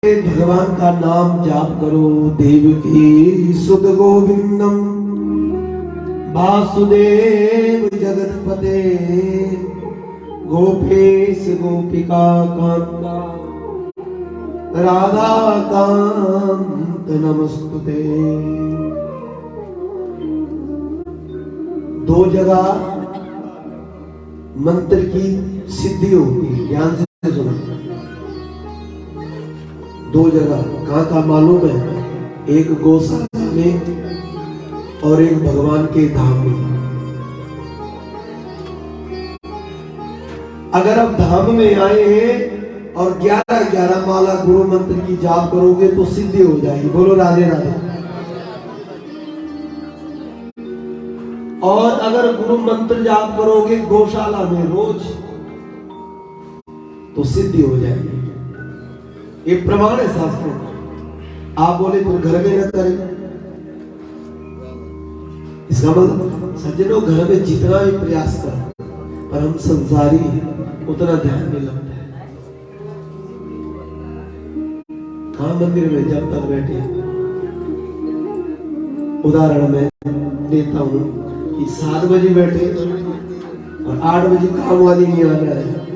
भगवान का नाम जाप करो। देवकी सुत गोविंदम वासुदेव जगतपते गोपेश गोपिका कांता राधा कांत नमस्तुते। दो जगह मंत्र की सिद्धि होती है, ध्यान से सुनो। दो जगह कहाँ का मालूम है? एक गौशाला में और एक भगवान के धाम में। अगर आप धाम में आए हैं और 11-11 माला गुरु मंत्र की जाप करोगे तो सिद्धि हो जाएगी। बोलो राधे राधे। और अगर गुरु मंत्र जाप करोगे गौशाला में रोज तो सिद्धि हो जाएगी। ये प्रमाण है शास्त्रों। आप बोले तो घर में न करें, इसका मतलब सज्जनों घर में जितना भी प्रयास कर, पर हम संसारी उतना ध्यान नहीं लगता है। कहाँ मंदिर में जब तक बैठे, उदाहरण मैं देता हूं कि 7 बजे बैठे और 8 बजे काम वाली नहीं आ रहा है,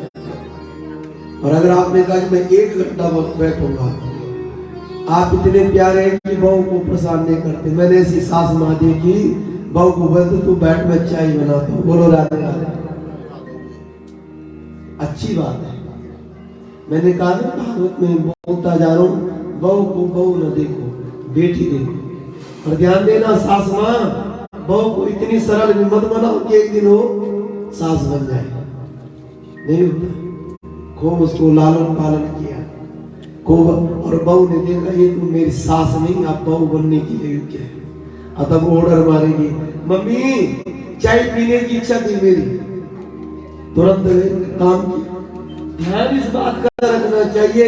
और अगर आपने कहा कि मैं 1 घंटा बैठूंगा, आप इतने प्यारे हैं कि बहू को परेशान नहीं करते। मैंने ऐसी सास माँ देखी, बहू को बोलते तू बैठ में चाय बनाता हूँ। बोलो राधे राधे। अच्छी बात है। मैंने कहा ना भागवत में बोलता जा रहा हूँ, बहू को बहू न देखो, बेटी देखो। और ध्यान देना सास माँ, बहू को इतनी सरल मत बनाओ कि एक दिन वो सास बन जाए। नहीं होता। खूब उसको लालन पालन किया खूब, और बहू ने देखा ये तो मेरी सास नहीं, आप बहू बनने के लिए क्या है। तब ऑर्डर मारेगी, मम्मी चाय पीने की इच्छा थी मेरी, तुरंत काम की। ध्यान इस बात का रखना चाहिए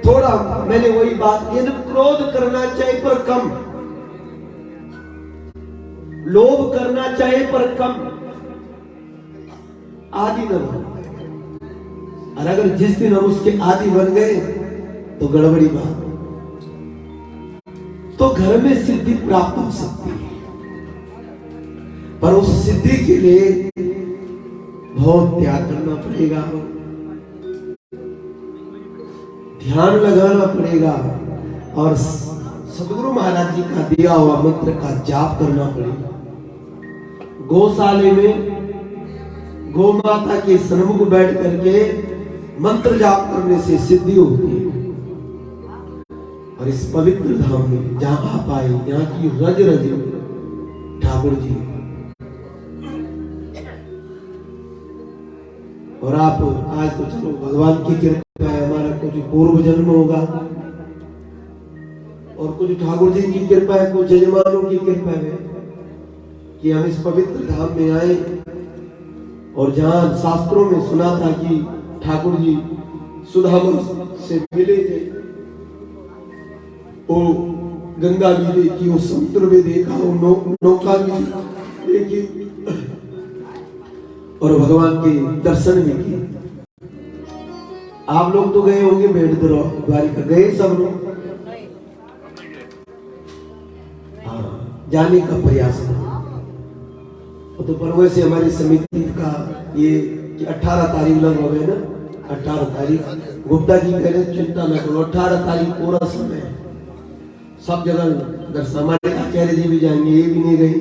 थोड़ा, मैंने वही बात की, क्रोध करना चाहिए पर कम, लोभ करना चाहिए पर कम, आदि न बनो। और अगर जिस दिन हम उसके आदि बन गए तो गड़बड़ी बात। तो घर में सिद्धि प्राप्त हो सकती है, पर उस सिद्धि के लिए बहुत त्याग करना पड़ेगा, ध्यान लगाना पड़ेगा, और सदगुरु महाराज जी का दिया हुआ मंत्र का जाप करना पड़ेगा। गौशाले में गौ माता के सन्मुख बैठ करके मंत्र जाप करने से सिद्धि होती है। और इस पवित्र धाम में जहां आप आए, यहाँ की रज रज ठाकुर जी, और आप आज तो चलो भगवान की कृपा है, हमारा कुछ पूर्व जन्म होगा और कुछ ठाकुर जी की कृपा है, कुछ यजमानों की कृपा है कि हम इस पवित्र धाम में आए। और जहां शास्त्रों में सुना था कि ठाकुर जी सुदामा से मिले थे, वो गंगा भी देखी, वो समुद्र भी देखा, वो नौका भी देखी, और भगवान के दर्शन भी किए। आप लोग तो गए होंगे भेड़ द्वारिका, गए सब लोग? हाँ, जाने का प्रयास करो। तो पर वैसे हमारी समिति का ये 18 तारीख लगभग है ना, 18 तारीख गुप्ता जी कह रहे चिंता न करो, 18 तारीख पूरा समय है, सब जगह दर्शन। हमारे आचार्य जी भी जाएंगे, ये भी नहीं गई,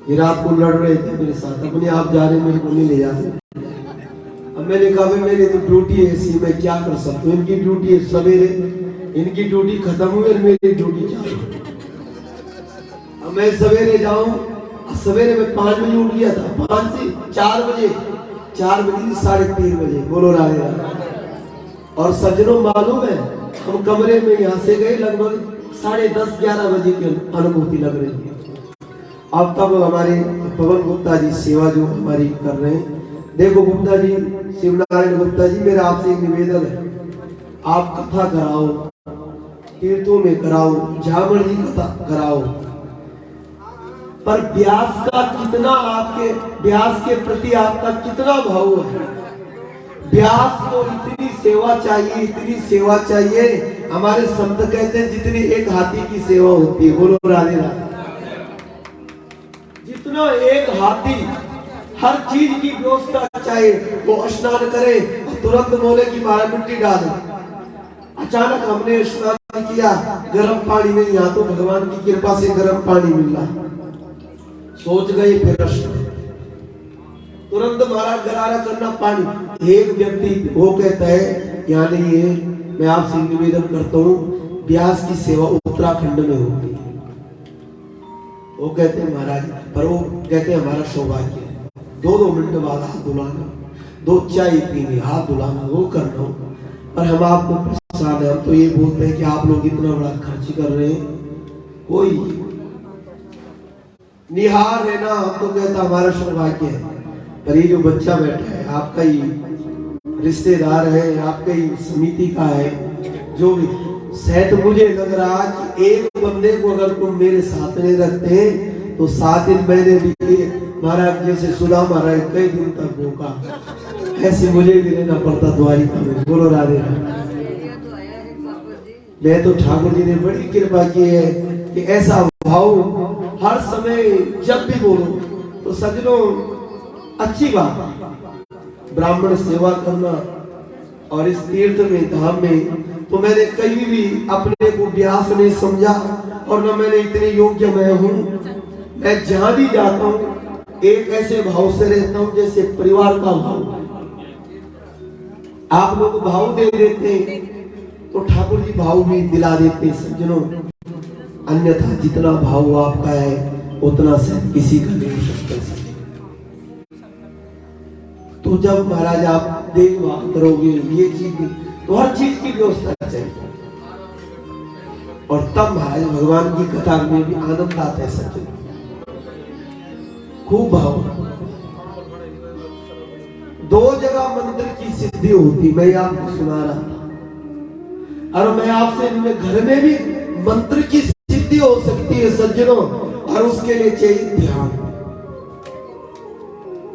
ये रात को लड़ रहे थे मेरे साथ, अपने आप जा रहे, मेरे को नहीं ले जाते। अब मैंने कहा भाई मेरी तो ड्यूटी है ऐसी, मैं क्या कर सकता हूँ। इनकी ड्यूटी है सवेरे, इनकी ड्यूटी खत्म हुई और मेरी ड्यूटी चालू। अब मैं सवेरे जाऊं, सवेरे में 5 बजे उठ गया था, 5 से 4 बजे, 4 बजे से 3:30 बजे। बोलो राधे राधे। और सज्जनों मालूम है, हम कमरे में यहाँ से गए लगभग 10:30-11 बजे की अनुभूति लग रही है। अब तब हमारे पवन गुप्ता जी सेवा जो हमारी कर रहे हैं, देखो गुप्ता जी, शिवनारायण गुप्ता जी, मेरा आपसे एक निवेदन है, आप कथा कराओ, तीर्थों में कराओ, झामर जी कथा कराओ, पर व्यास का कितना, आपके व्यास के प्रति आपका कितना भाव है, व्यास को इतनी सेवा चाहिए, इतनी सेवा चाहिए। हमारे संत कहते हैं जितनी एक हाथी की सेवा होती है। बोलो राधे राधे। जितना एक हाथी हर चीज की व्यवस्था चाहिए, वो स्नान करे तुरंत बोले कि मारा मिट्टी डाल। अचानक हमने स्नान किया, गर्म पानी नहीं, यहाँ तो भगवान की कृपा से गर्म पानी मिल रहा। सोच गए फिर तुरंत महाराज गरारा करना पानी। एक व्यक्ति वो कहता है यहाँ नहीं है, मैं आपसे निवेदन करता हूँ, व्यास की सेवा उत्तराखंड में होती है। वो कहते हैं महाराज, पर वो कहते हैं हमारा सौभाग्य है, 2-2 मिनट बाद हाथ धुलाना, 2 चाय पीनी, हाथ धुलाना, वो करना हो। पर हम आपको प्रसाद है, हम तो ये बोलते हैं कि आप लोग इतना बड़ा खर्च कर रहे हैं, कोई निहार है ना, हम तो कहता हमारा सौभाग्य है। पर ये जो बच्चा बैठा है आपका ही रिश्तेदार है, आपके ही समिति का है, जो भी सेठ, मुझे लग रहा कि एक बंदे को अगर तुम मेरे साथ में रखते हैं तो 7 दिन मैंने भी महाराज जैसे सुधा महाराज कई दिन तक भूखा, ऐसे मुझे भी रहना पड़ता द्वारिका में। बोलो राधे राधे। मैं तो ठाकुर जी ने बड़ी कृपा की है कि ऐसा भाव हर समय जब भी बोलो तो सजनों अच्छी बात है ब्राह्मण सेवा करना। और इस तीर्थ में धाम में तो मैंने कहीं भी अपने को व्यास नहीं समझा और न मैंने इतने योग्य मैं हूँ। मैं जहां भी जाता हूँ एक ऐसे भाव से रहता हूँ जैसे परिवार का भाव। आप लोग भाव दे देते हैं तो ठाकुर जी भाव भी दिला देते सज्जनों। अन्यथा जितना भाव आपका है उतना से किसी का नहीं हो सकता। तो जब महाराज आप देखभाल करोगे ये चीज तो हर चीज की व्यवस्था चाहिए। और तब महाराज भगवान की कथा में भी आनंद आता है सच्चे, खूब भाव। 2 जगह मंदिर की सिद्धि होती, मैं आपको सुना रहा था। और मैं आपसे घर में भी मंत्र की सिद्धि हो सकती है सज्जनों, और उसके लिए चाहिए ध्यान।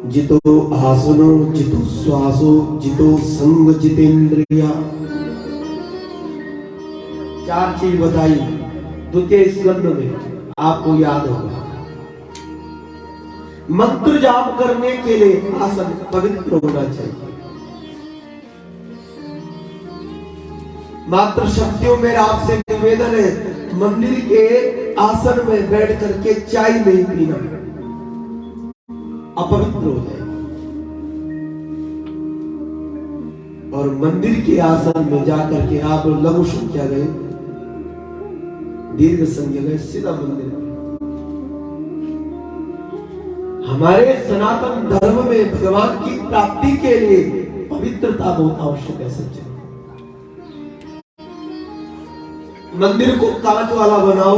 जितो आसनो जितो श्वासो जितो संग जितेंद्रिया, 4 चीज बताई 2 स्कंद में, आपको याद होगा। मंत्र जाप करने के लिए आसन पवित्र होना चाहिए। मात्र शक्तियों में आपसे निवेदन है, मंदिर के आसन में बैठ करके चाय नहीं पीना, अपवित्र हो जाए। और मंदिर के आसन में जाकर के आप लघु संख्या गए, दीर्घ संख्या गए, सीधा मंदिर में। हमारे सनातन धर्म में भगवान की प्राप्ति के लिए पवित्रता बहुत आवश्यक है सच्चे। मंदिर को कांच वाला बनाओ,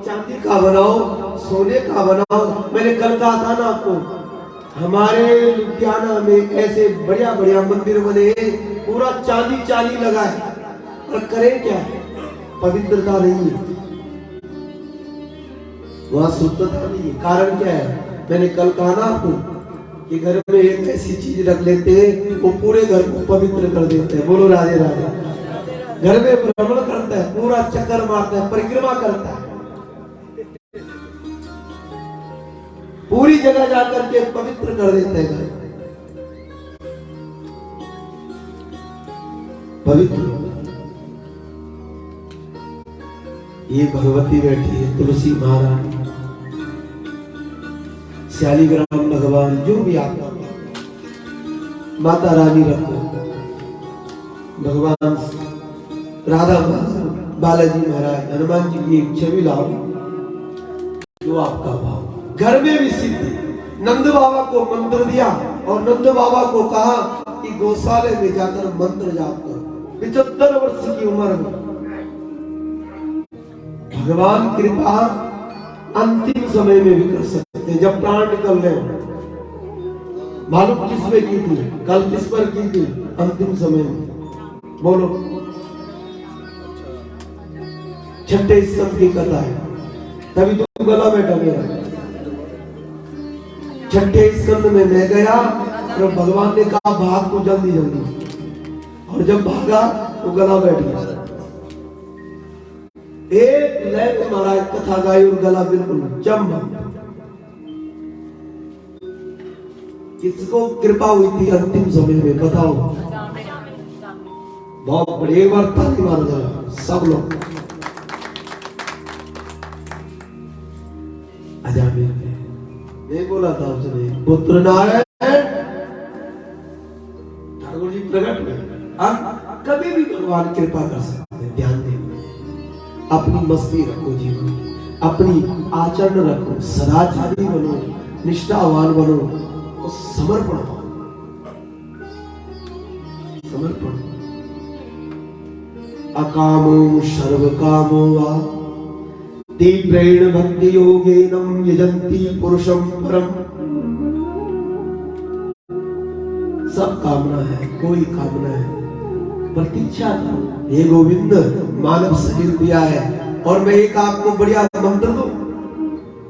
चांदी का बनाओ, सोने का बनाओ। मैंने कल कहा था ना आपको, हमारे लुधियाना में ऐसे बढ़िया बढ़िया मंदिर बने, पूरा चांदी लगा है, और करें क्या, पवित्रता नहीं है वहां, शुद्धता नहीं है। कारण क्या है, मैंने कल कहा ना आपको कि घर में एक ऐसी चीज रख लेते हैं वो पूरे घर को पवित्र कर देते हैं। बोलो राधे राधे। घर में भ्रमण करता है, पूरा चक्कर मारता है, परिक्रमा करता है, पूरी जगह जाकर के पवित्र कर देते हैं घर पवित्र। ये भगवती बैठी है, तुलसी महारानी, शालिग्राम भगवान, जो भी आपका माता रानी रखो, भगवान राधा बालाजी महाराज, हनुमान जी की एक छवि लाओ, जो आपका भाव। घर में भी सिद्धि। नंद बाबा को मंत्र दिया और नंद बाबा को कहा कि गौशाले में जाकर मंत्र जाप करो। 75 वर्ष की उम्र में भगवान कृपा अंतिम समय में भी कर सकते हैं, जब प्राण निकल रहे हो। मालूम किस पे की थी, कल किस पर की थी, अंतिम समय में। बोलो, 6ठे स्कंद की कथा है, तभी तो गला बैठा मेरा। 6ठे स्कंद में मैं गया और भगवान ने कहा भाग को जल्दी जल्दी, और जब भागा तो गला बैठ गया। एक लय में महाराज कथा गाई और गला बिल्कुल जम। किसको कृपा हुई थी अंतिम समय में बताओ? बहुत बड़ी, एक बार ताली मार जरा सब लोग। अजामिल नहीं बोला था उसने, पुत्र नारायण ठाकुर जी प्रकट में। आप कभी भी भगवान कृपा कर सकते हैं। ध्यान दें, अपनी मस्ती रखो जीवन में, अपनी आचरण रखो, सदाचारी बनो, निष्ठावान बनो, और समर्पण हो। समर्पण। अकामो सर्व कामो वा तीव्रेण भक्ति योगेन यजन्ति पुरुषं परम। सब कामना है, कोई कामना है, प्रतीक्षा करो। हे गोविंद, मानव शरीर दिया है, और मैं एक आपको बढ़िया मंत्र दूं,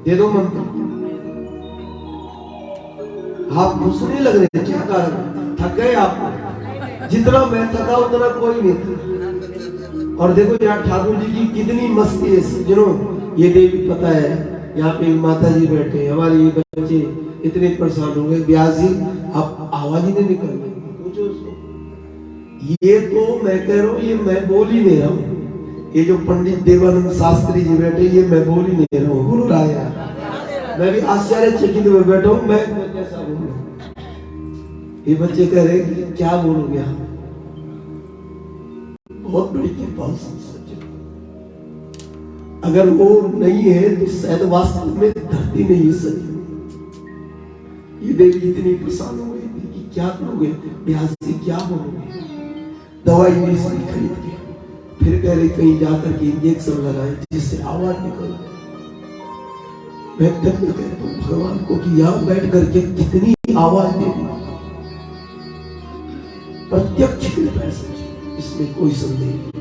दे दो मंत्र। आप दूसरे लग रहे हैं, क्या कारण? थक गए आप? जितना मैं थका उतना कोई नहीं था। और देखो यार ठाकुर जी की कितनी मस्ती है सज्जनों। ये देवी पता है, यहाँ पे माता जी बैठे, हमारे ये बच्चे इतने परेशान हो गए, व्यास जी आप आवाज ही नहीं निकल रही, पूछो उसको। ये तो मैं कह रहा हूँ, ये मैं बोल ही नहीं रहा हूँ। ये जो पंडित देवानंद शास्त्री जी बैठे, ये मैं बोल ही नहीं रहा हूँ। बोलो राया, मैं भी आश्चर्यचकित में बैठा हूँ, मैं कैसा बोलूं? ये बच्चे कह रहे कि क्या बोलोगे आप? बहुत बड़ी कृपा। अगर वो नहीं है तो शायद वास्तव में धरती नहीं है सच। ये देवी इतनी परेशान हो गई थी कि क्या करोगे, ब्याज से क्या बोलोगे? दवाई भी खरीद के फिर कह रहे कहीं जाकर के इंजेक्शन लगाए जिससे आवाज निकले। मैं तक में कहता हूँ भगवान को कि यहां बैठ करके कितनी आवाज दे दी, प्रत्यक्ष कृपा से, इसमें कोई संदेह नहीं।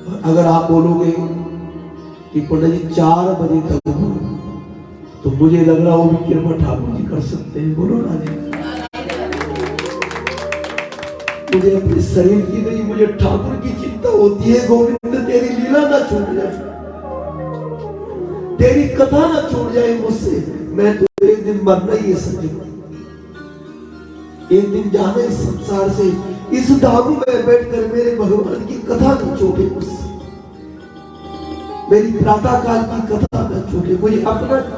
और अगर आप बोलोगे कि पंडित जी 4 बजे तक हो, तो मुझे लग रहा वो भी कृपा ठाकुर जी कर सकते हैं। बोलो राजे, मुझे अपने शरीर की नहीं, मुझे ठाकुर की चिंता होती है। गोविंद तेरी लीला ना छूट जाए, तेरी कथा ना छूट जाए मुझसे। मैं तो एक दिन मरना ही है सज्जन, एक दिन जाना इस संसार से। इस डाकू में बैठकर मेरे भगवान की कथा न छूटे मुझसे, मेरी प्रातः काल की कथा न छूटे। मुझे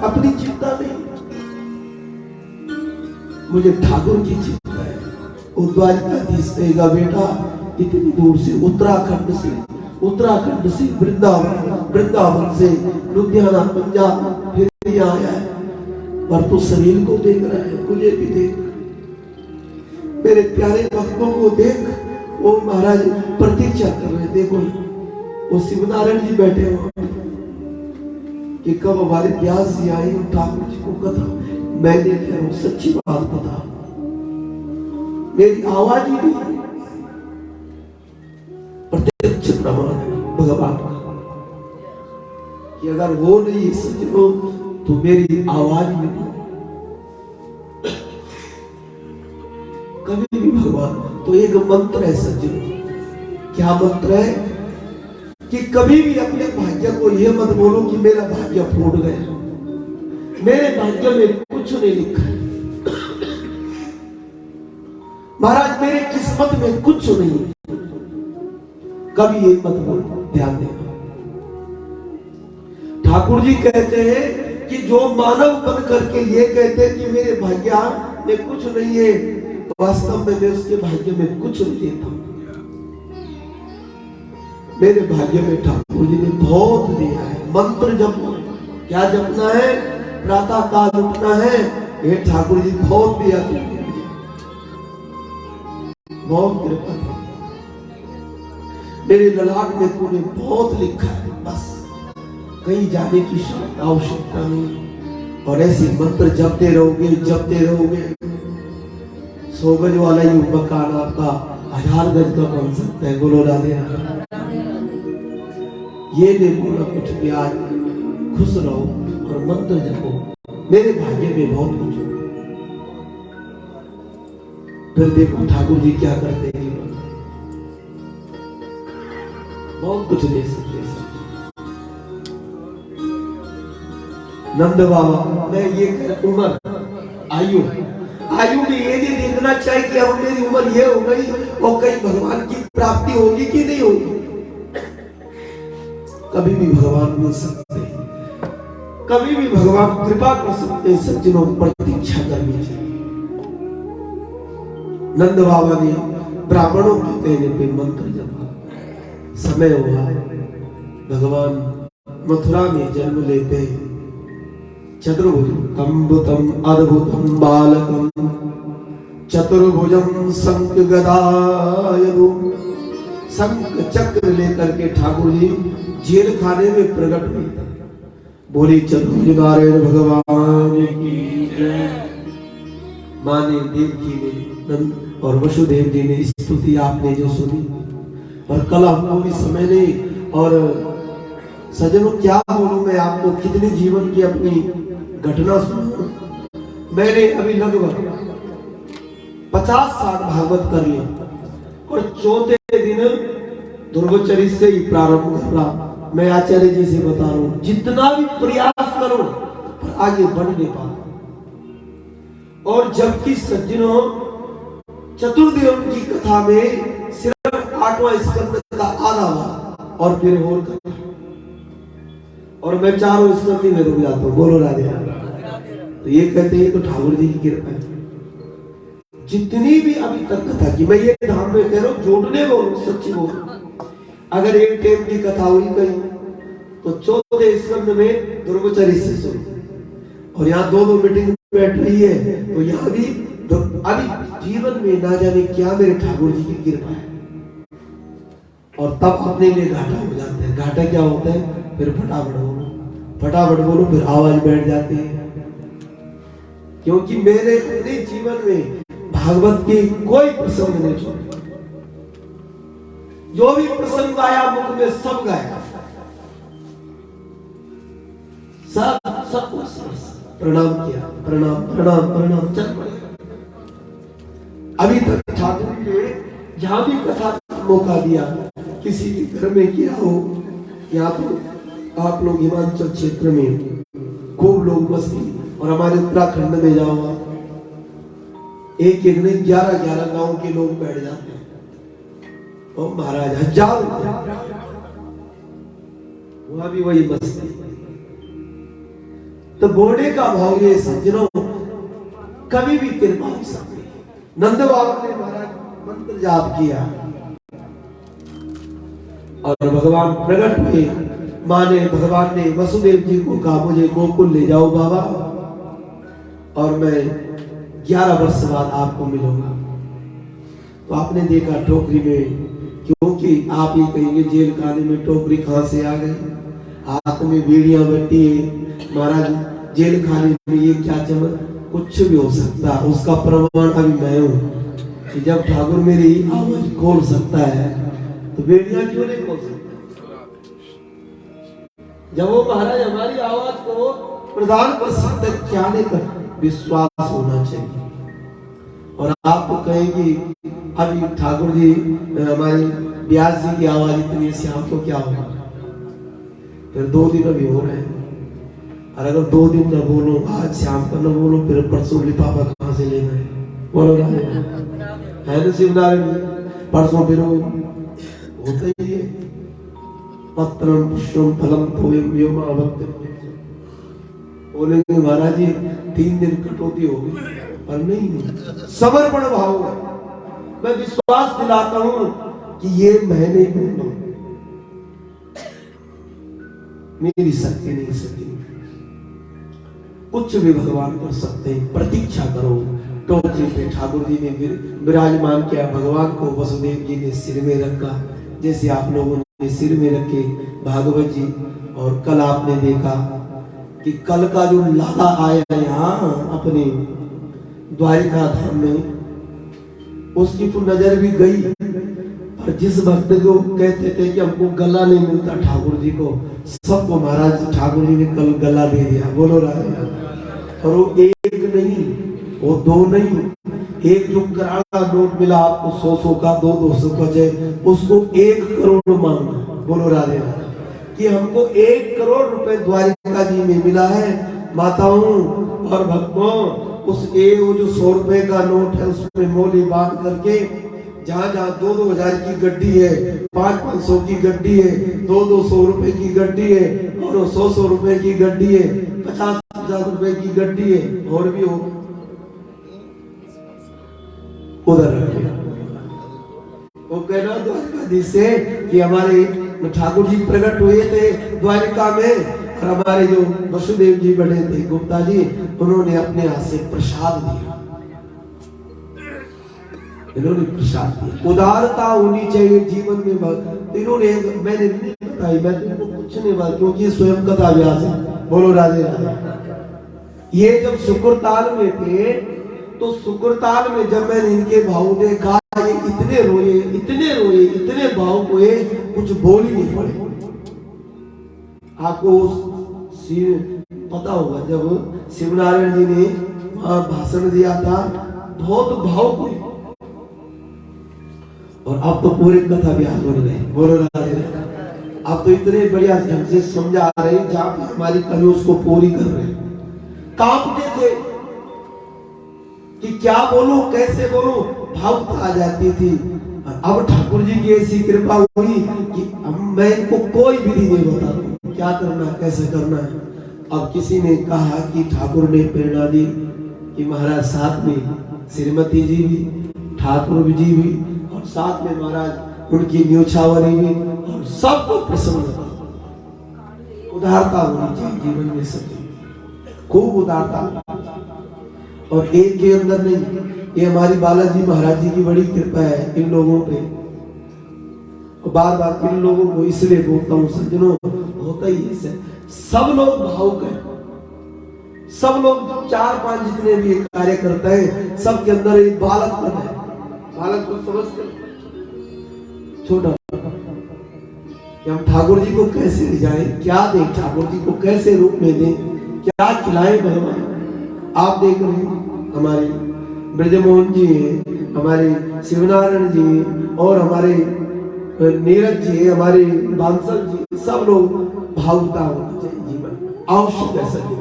अपनी चिंता नहीं, मुझे ठाकुर की चिंता है। वो द्वारिकाधीश कहेगा बेटा इतनी दूर से उत्तराखंड से वृंदावन से लुधियाना पंजाब फिर यहाँ आया है, पर तू शरीर को देख रहा है, मुझे भी देख, मेरे प्यारे भक्तों को देख। वो महाराज प्रतीक्षा कर रहे, देखो वो शिवनारायण जी बैठे हो कि कब हमारे व्यास जी आए ठाकुर जी को कथा। मैं देख रहा हूं, सच्ची बात बता, मेरी आवाज ही नहीं, प्रत्यक्ष प्रमाण है भगवान का कि अगर वो नहीं सचो तो मेरी आवाज भी नहीं। कभी भी भगवान तो एक मंत्र है सज्जन, क्या मंत्र है कि कभी भी अपने भाग्य को यह मत बोलो कि मेरा भाग्य फूट गया, मेरे भाग्य में कुछ नहीं लिखा है, महाराज मेरे किस्मत में कुछ नहीं है। कभी ये मत बोलो, ध्यान देना। ठाकुर जी कहते हैं कि जो मानव बन करके ये कहते हैं कि मेरे भाग्य में कुछ नहीं है, वास्तव में मैं उसके भाग्य में कुछ नहीं देता हूं। मेरे भाग्य में ठाकुर जी ने बहुत दिया है। मंत्र जपो, क्या जपना है? प्रातः काल उठना है, हे ठाकुर जी बहुत दिया तुमने, बहुत कृपा है, मेरे ललाट में तूने बहुत लिखा है, बस कहीं जाने की आवश्यकता नहीं। और ऐसे मंत्र जपते रहोगे। 100 गज वाला ही मकान आपका 1000 गज का बन सकता है। बोलो राधे राधे। ये नहीं बोला कुछ भी, आज खुश रहो और मंत्र जपो, मेरे भाग्य में बहुत कुछ। फिर देखो ठाकुर जी क्या करते हैं जीवन, बहुत कुछ दे सकते हैं। नंद बाबा, मैं ये उम्र आयु में ये नहीं देखना चाहिए कि अब मेरी उम्र ये हो गई और कहीं भगवान की प्राप्ति होगी कि नहीं होगी। कभी भी भगवान मिल सकते हैं, कभी भी भगवान कृपा कर सकते हैं। सज्जनों, प्रतीक्षा करनी चाहिए। नंद बाबा ने ब्राह्मणों के कहने पे मंत्र जपा, समय हुआ, भगवान मथुरा में जन्म लेते हैं। चतुर्भुजं अम्बुतं अद्भुतं बालकं चतुर्भुजं शंख गदायुधं, शंख चक्र लेकर के ठाकुर जी जेल खाने में प्रकट हुए थे। बोली चतुर्भुज नारायण भगवान की जय। माने देवकी ने, नंद और वसुदेव जी ने स्तुति आपने जो सुनी, और कल हमको भी समय नहीं। और सज्जनों, क्या बोलूं मैं आपको, कितने जीवन की अपनी घटना सुनूं। मैंने अभी लगभग 50 साल भागवत कर लिया और चौथे दिन ध्रुवचरित से ही प्रारंभ कर रहा। मैं आचार्य जी से बता रहा हूं, जितना भी प्रयास करो पर आगे बढ़ नहीं पा। और जबकि सज्जनों, चतुर्देव की कथा में सिर्फ 8वां स्कंद का आधा हुआ और फिर और मैं 4 स्कंद में रुक जाता हूँ। बोलो राधे राधे। तो ये कहते हैं तो ठाकुर जी की कृपा है। जितनी भी अभी तक कथा की, मैं ये धाम में कह रहा हूँ, जोड़ने बोलो, सच्ची बोलो। अगर एक टाइम की कथा हुई कहीं तो चौथे स्कंद में ध्रुवचरित से सुनो, और यहाँ 2 मीटिंग बैठ रही है तो यहाँ भी अभी जीवन में ना जाने क्या मेरे ठाकुर जी की कृपा है। और तब अपने लिए घाटा हो जाता है। घाटा क्या होता है? फिर फटाफट बोलो, फिर आवाज बैठ जाती है। क्योंकि मेरे अपने जीवन में भागवत के कोई प्रसंग नहीं छोड़े, जो भी प्रसंग आया मुख में सब गाया, सब प्रणाम किया, प्रणाम चल पड़े। अभी तक ठाकुर ने जहां भी कथा मौका दिया, किसी के घर में किया हो, या तो आप लोग हिमाचल क्षेत्र में खूब लोग बस्ती, और हमारे उत्तराखंड में जाओ, एक नहीं 11 गांव के लोग बैठ जाते हैं। और महाराज हजारों, वहां भी वही बस्ती। तो बोलने का भाव ये सज्जनों, कभी भी कृपा हो सकती है। नंद बाबा ने महाराज मंत्र जाप किया और भगवान प्रकट हुए। माने भगवान ने वसुदेव जी को कहा, मुझे गोकुल ले जाओ बाबा, और मैं 11 वर्ष बाद आपको मिलूंगा। तो आपने देखा टोकरी में, क्योंकि आप ही कहेंगे जेल खाने में टोकरी कहां से आ गई, हाथ में बीड़ियां बटी है। महाराज जेल खाने में ये क्या चमक, कुछ भी हो सकता। उसका प्रमाण अभी मैं हूं कि जब ठाकुर मेरी आवाज खोल सकता है तो बेड़ियां क्यों नहीं खोल सकता। जब वो महाराज हमारी आवाज को प्रदान कर सकते, क्या नहीं कर, विश्वास होना चाहिए। और आपको कहेंगे अभी ठाकुर जी हमारे व्यास जी की आवाज इतनी सी, आपको क्या होगा? फिर 2 दिन अभी हो रहे हैं, और अगर 2 दिन न बोलो, आज शाम को न बोलो, फिर परसों लिफाफा कहां से लेना है? बोलो है ना शिवनारायण, परसों फिर होता ही है। पत्रम पुष्पम फलम तोयम व्योमावत्य। बोलेंगे महाराज जी 3 दिन कटौती हो गई, पर नहीं, समर्पण भाव है। मैं विश्वास दिलाता हूं कि ये मैं नहीं बोल रहा हूं, मेरी शक्ति नहीं सकती। कुछ भी भगवान कर सकते हैं, प्रतीक्षा करो। टोकरी पे ठाकुर जी ने विराजमान किया, भगवान को वसुदेव जी ने सिर में रखा, जैसे आप लोगों ने सिर में रखे भागवत जी। और कल आपने देखा कि कल का जो लाला आया यहाँ अपने द्वारिका धाम में, उसकी तो नजर भी गई। पर जिस भक्त को कहते थे कि हमको गला नहीं मिलता ठाकुर जी को, सबको महाराज ठाकुर जी ने कल गला दे दिया। बोलो राधे। और वो एक नहीं, वो 2 नहीं, एक जो करारा नोट मिला आपको 100 का 200 का चाहे उसको 1 करोड़ मांगना। बोलो राधे राधे। कि हमको 1 करोड़ रुपए द्वारिका जी में मिला है माताओं और भक्तों। उस वो जो 100 रुपए का नोट है उसमें मोली बांध करके जहाँ जहाँ 2-2 हजार की गड्डी है, 500-500 की गड्डी है, 200 रुपए की गड्डी है और 100 रुपए की गड्डी है, 50-50 रुपए की गड्डी है और भी हो उधर रखे। वो कहना द्वारिकाधीश से कि हमारे ठाकुर जी प्रकट हुए थे द्वारिका में और हमारे जो वसुदेव जी बने थे गुप्ता जी, उन्होंने अपने हाथ से प्रसाद दिया। इन्होंने प्रसाद दिया। उदारता होनी चाहिए जीवन में। इन्होंने मैंने नहीं बताई, मैं तुमको कुछ नहीं बात, क्योंकि स्वयं कथा व्यास है। बोलो राधे राधे। ये जब शुक्रताल में थे तो शुक्रताल में जब मैंने इनके भाव देखा, ये इतने रोए इतने भाव हुए, कुछ बोल ही नहीं पड़े। आपको पता होगा जब शिवनारायण जी ने भाषण दिया था, बहुत भाव हुए और अब तो पूरे कथा व्यास बन गए। बोलो राधे राधे। अब तो इतने बढ़िया ढंग से समझा रहे जहां पे हमारी कमी उसको पूरी कर रहे। कांपते थे कि क्या बोलूं कैसे बोलूं, भावुकता आ जाती थी। अब ठाकुर जी की ऐसी कृपा हुई कि अब मैं इनको कोई विधि नहीं बताता क्या करना कैसे करना है। अब किसी ने कहा कि ठाकुर ने प्रेरणा दी कि महाराज साथ में श्रीमती जी भी, ठाकुर जी भी और साथ में महाराज उनकी न्योछावरी भी, और सबको प्रसन्न उदारता होनी चाहिए जीवन में। सब खूब उदारता, और एक के अंदर नहीं। ये हमारी बालाजी महाराज जी की बड़ी कृपा है इन लोगों पे। बार बार इन लोगों को इसलिए बोलता हूँ सज्जनों, होता ही ऐसे सब लोग भावुक हैं। सब लोग 4-5 जितने भी कार्य करते हैं, सबके अंदर एक बालकपन है। बालक को समझते छोटा कि हम ठाकुर जी को कैसे ले जाएं, क्या दें, ठाकुर जी को कैसे रूप में दें, क्या खिलाएं भगवान। आप देख रहे हैं हमारे ब्रजमोहन जी हैं, हमारे शिवनारायण जी और हमारे नीरज जी, हमारे बांसल जी, सब लोग भावुकता होनी चाहिए जीवन आवश्यक है। सभी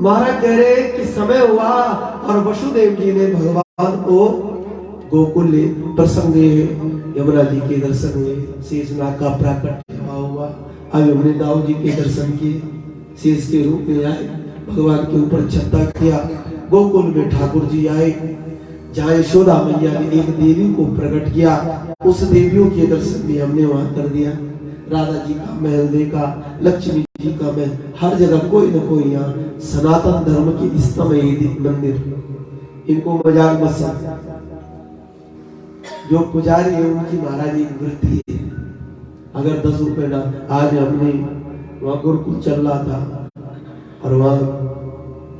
महाराज कह रहे कि समय हुआ और वसुदेव जी ने भगवान को गोकुल ले प्रसंग दिए, यमुना जी के दर्शन हुए, शेषनाग का प्राकट्य हुआ। अब हमने दाऊ जी के दर्शन किए, शेष के रूप में आए, भगवान के ऊपर छत्ता किया। गोकुल में ठाकुर जी आए, जहाँ यशोदा मैया ने एक देवी को प्रकट किया, उस देवियों के दर्शन भी हमने वहां कर दिया। राधा जी का महल देखा, लक्ष्मी जी का महल, हर जगह कोई न कोई यहाँ सनातन धर्म की स्तंभ मंदिर। इनको मजाक मत समझ, जो पुजारी है उनकी महाराज एक वृत्ति है। अगर 10 रुपए ना, आज हमने वहां गुरुकुल चल रहा था और वहां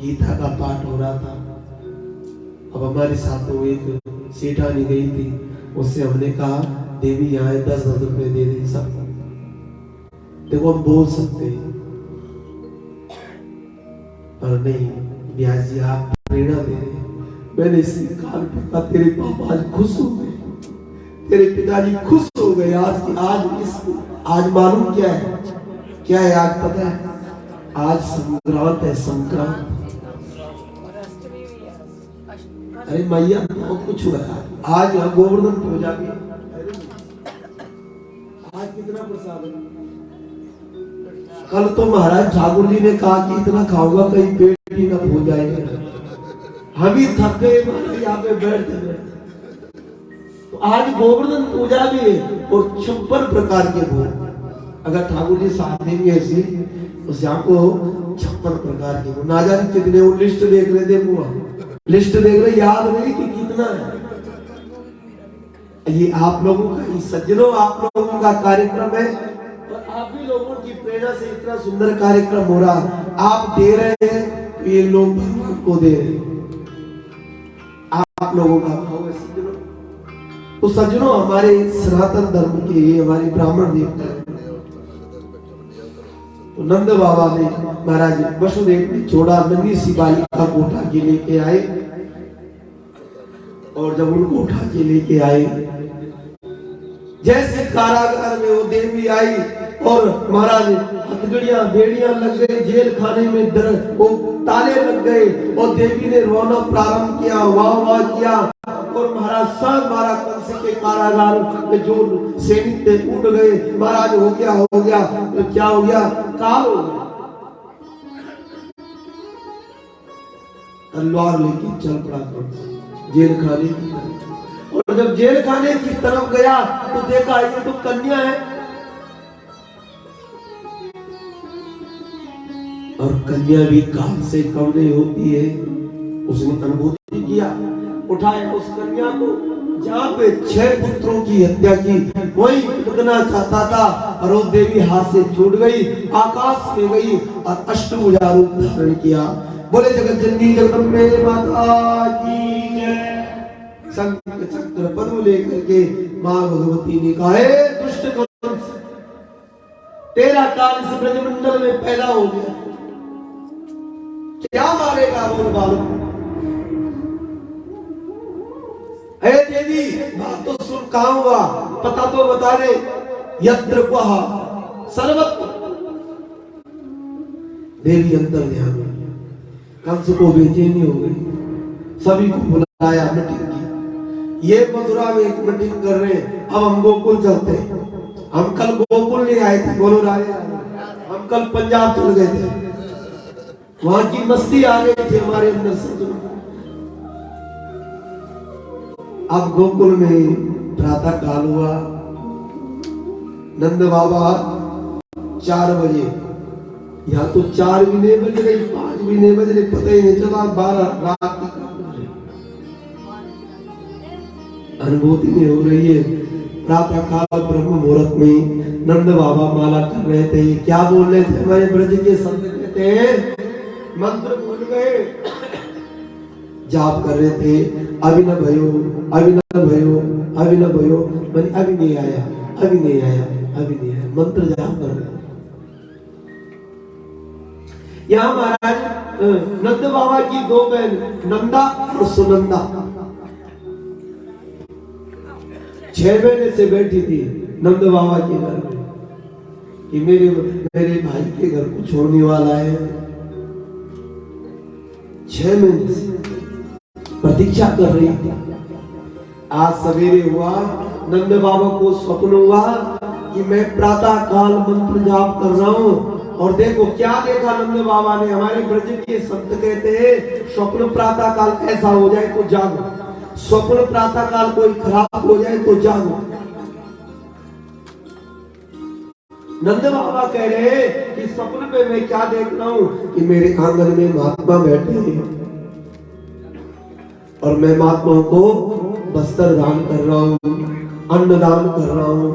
गीता का पाठ हो रहा था। अब हमारे साथ तो एक सेठानी गई थी, उससे हमने कहा देवी यहाँ 10-10 रुपए दे दे सब। देखो हम बोल सकते हैं पर नहीं, ब्यास जी आप प्रेरणा दे रहे। मैंने इसके कान पे कहा तेरे पापा आज खुश हो गए, तेरे पिताजी खुश हो गए। आज मालूम क्या है, क्या है आज पता है? आज संक्रांत है, संक्रांत। अरे मैया बहुत कुछ हुआ आज। यहाँ गोवर्धन पूजा की, आज कितना प्रसाद है। कल तो महाराज ठाकुर जी ने कहा कि इतना खाऊंगा कहीं पेट ही ना हो जाएगा। हम ही थक गए यहाँ पे बैठते। तो आज गोवर्धन पूजा भी है और 56 प्रकार के भोग। अगर ठाकुर जी साथ देंगे ऐसी तो श्याम को 56 प्रकार के भोग, ना जाने कितने। वो लिस्ट देख रहे थे, लिस्ट देख रहे, याद नहीं कि कितना है। ये आप लोगों का, ये सज्जनों आप लोगों का कार्यक्रम है और आप भी लोगों की प्रेरणा से इतना सुंदर कार्यक्रम हो रहा। आप दे रहे हैं तो ये लोग भगवान को दे रहे हैं। आप लोगों का भाव है सज्जनों। तो सज्जनों हमारे सनातन धर्म के, ये हमारे ब्राह्मण देवता तो नंद बाबा ने महाराज वसुदेव ने छोड़ा, नन्ही सी बालिका को उठा के लेके आए, और जब उनको उठा के लेके आए, जैसे कारागार में वो देवी आई और महाराज हथकड़ियां बेड़ियां लग गई, जेल खाने में वो ताले लग गए, और देवी ने रोना प्रारंभ किया, वाह वाह किया, और महाराज सब मारा कंस के कारागार में जो सैनिक थे उड़ गए। महाराज हो गया तो क्या हो गया, काल हो गया, तलवार लेके चल पड़ा जेल खाने की तरफ। और जब जेल खाने की तरफ गया तो देखा ये तो कन्या है, और कन्या भी काल से कम नहीं होती है। उसने अनुभूति किया, उठाया उस कन्या को, जहाँ पे 6 पुत्रों की हत्या की वही रुकना चाहता था, और वो देवी हाथ से छूट गई, आकाश में गई और अष्टभुजा रूप धारण किया। बोले जगत जननी जगदम्बे माता की जय। शंख चक्र पद्म लेकर के मां भगवती ने कहा, हे दुष्ट कंस, तेरा काल इस ब्रजमंडल में पैदा हो गया, क्या मारेगा बोल बालक। हे देवी, बात तो सुन, कहां हुआ पता तो बता दे। यत्र क्वहा सर्वत्र। देवी अंदर ध्यान में, कंस को बेचैनी हो गई, सभी को बुलाया मीटिंग की। ये मथुरा में एक मीटिंग कर रहे हैं, अब हम गोकुल चलते हैं। हम कल गोकुल नहीं आए थे, बोलो राजा, हम कल पंजाब चल गए थे, वहां की मस्ती आ गई थी हमारे अंदर से। अब गोकुल में प्रातः काल हुआ, नंद बाबा 4 बजे, यहाँ तो 4 भी नहीं बज रही, 5 भी नहीं बज रही, पता ही नहीं चला 12 रात की अनुभूति नहीं हो रही है। प्रातः काल ब्रह्म मुहूर्त में नंद बाबा माला कर रहे थे, क्या बोल रहे थे, हमारे ब्रज के संत कहते हैं मंत्र भूल गए, जाप कर रहे थे, अभी न भयो, अभी न भयो, अभी न भयो, मैंने अभी नहीं आया, अभी नहीं आया, अभी नहीं आया, मंत्र जाप कर रहे थे। यहाँ महाराज नंद बाबा की 2 बहन नंदा और सुनंदा 6 महीने से बैठी थी नंद बाबा के घर में कि मेरे भाई के घर कुछ होने वाला है। 6 महीने से प्रतीक्षा कर रही थी। आज सवेरे हुआ, नंद बाबा को स्वप्न हुआ कि मैं प्रातः काल मंत्र जाप कर रहा हूँ, और देखो क्या देखा नंद बाबा ने। हमारे ब्रज के संत कहते हैं स्वप्न प्रातः काल ऐसा हो जाए तो जागो, स्वप्न प्रातः काल कोई खराब हो जाए तो जागो। नंद बाबा कह रहे हैं कि स्वप्न में मैं क्या देख रहा हूँ कि मेरे आंगन में महात्मा बैठे हैं, और मैं महात्माओं को वस्त्र दान कर रहा हूँ, अन्न दान कर रहा हूँ,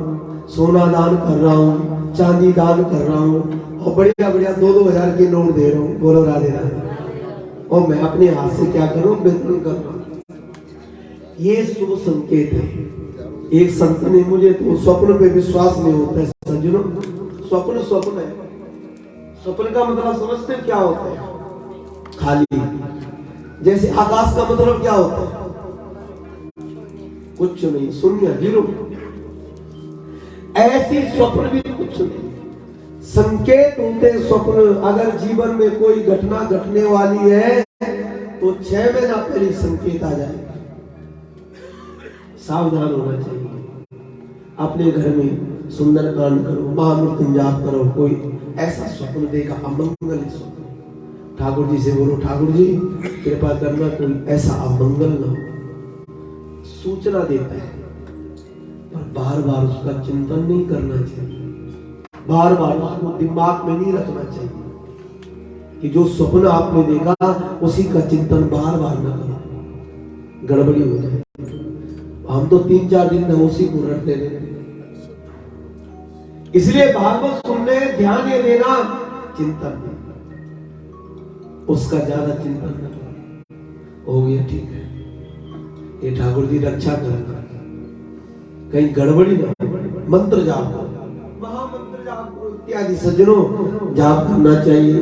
सोना दान कर रहा हूँ, चांदी दान कर रहा हूँ, और बढ़िया बढ़िया 2-2 हजार के नोट दे रहा हूँ, बोलो राधे राधे। और मैं अपने हाथ से क्या करूँ, वितरण कर रहा हूँ। ये शुभ संकेत है। एक संत ने मुझे, तो स्वप्न पे विश्वास नहीं होता है सज्जनों, स्वप्न स्वप्न है। स्वप्न का मतलब समझते क्या होता है, खाली। जैसे आकाश का मतलब क्या होता है, कुछ नहीं, शून्य, जीरो। ऐसी स्वप्न भी कुछ नहीं, संकेत होते स्वप्न। अगर जीवन में कोई घटना घटने वाली है तो 6 महीना पहले संकेत आ जाए, सावधान होना चाहिए। अपने घर में सुंदरकांड करो, महामृत्युंजय जाप करो, कोई ऐसा स्वप्न देगा अमंगल स्वप्न, ठाकुर जी से बोलो, ठाकुर जी कृपा करना कोई ऐसा अमंगल न हो। सूचना देता है, पर बार बार उसका चिंतन नहीं करना चाहिए, बार बार उसको दिमाग में नहीं रखना चाहिए कि जो स्वप्न आपने देखा उसी का चिंतन बार बार न करो, गड़बड़ी हो जाए। हम तो 3-4 दिन उसी को रटते रहते। इसलिए भागवत सुनने ध्यान ये देना, चिंतन नहीं, उसका ज्यादा चिंतन न हो गया, ठीक है, ये ठाकुर जी रक्षा करना, कहीं गड़बड़ी ना। मंत्र जाप करो, महामंत्र जाप करो, इत्यादि सज्जनों जाप करना चाहिए।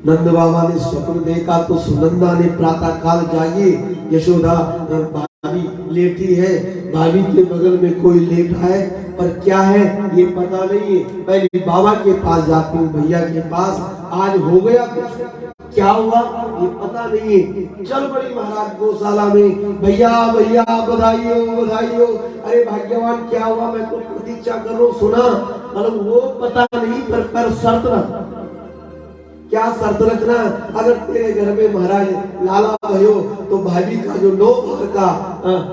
नंद बाबा ने स्वप्न देखा तो सुनंदा ने प्रातः काल जागी, यशोदा भाभी लेटी है, भाभी के बगल में कोई लेटा है, पर क्या है ये पता नहीं है। पहले बाबा के पास जाती हूँ, भैया के पास, आज हो गया कुछ, क्या हुआ ये पता नहीं है। चल पड़ी महाराज गौशाला में, भैया भैया बधाई हो बधाई हो। अरे भाग्यवान क्या हुआ, मैं तो प्रतीक्षा कर रहा हूँ, सुना मतलब वो पता नहीं, पर शर्त रख। क्या शर्त रखना, अगर तेरे घर में महाराज लाला भयो तो भाभी का जो 9 भर का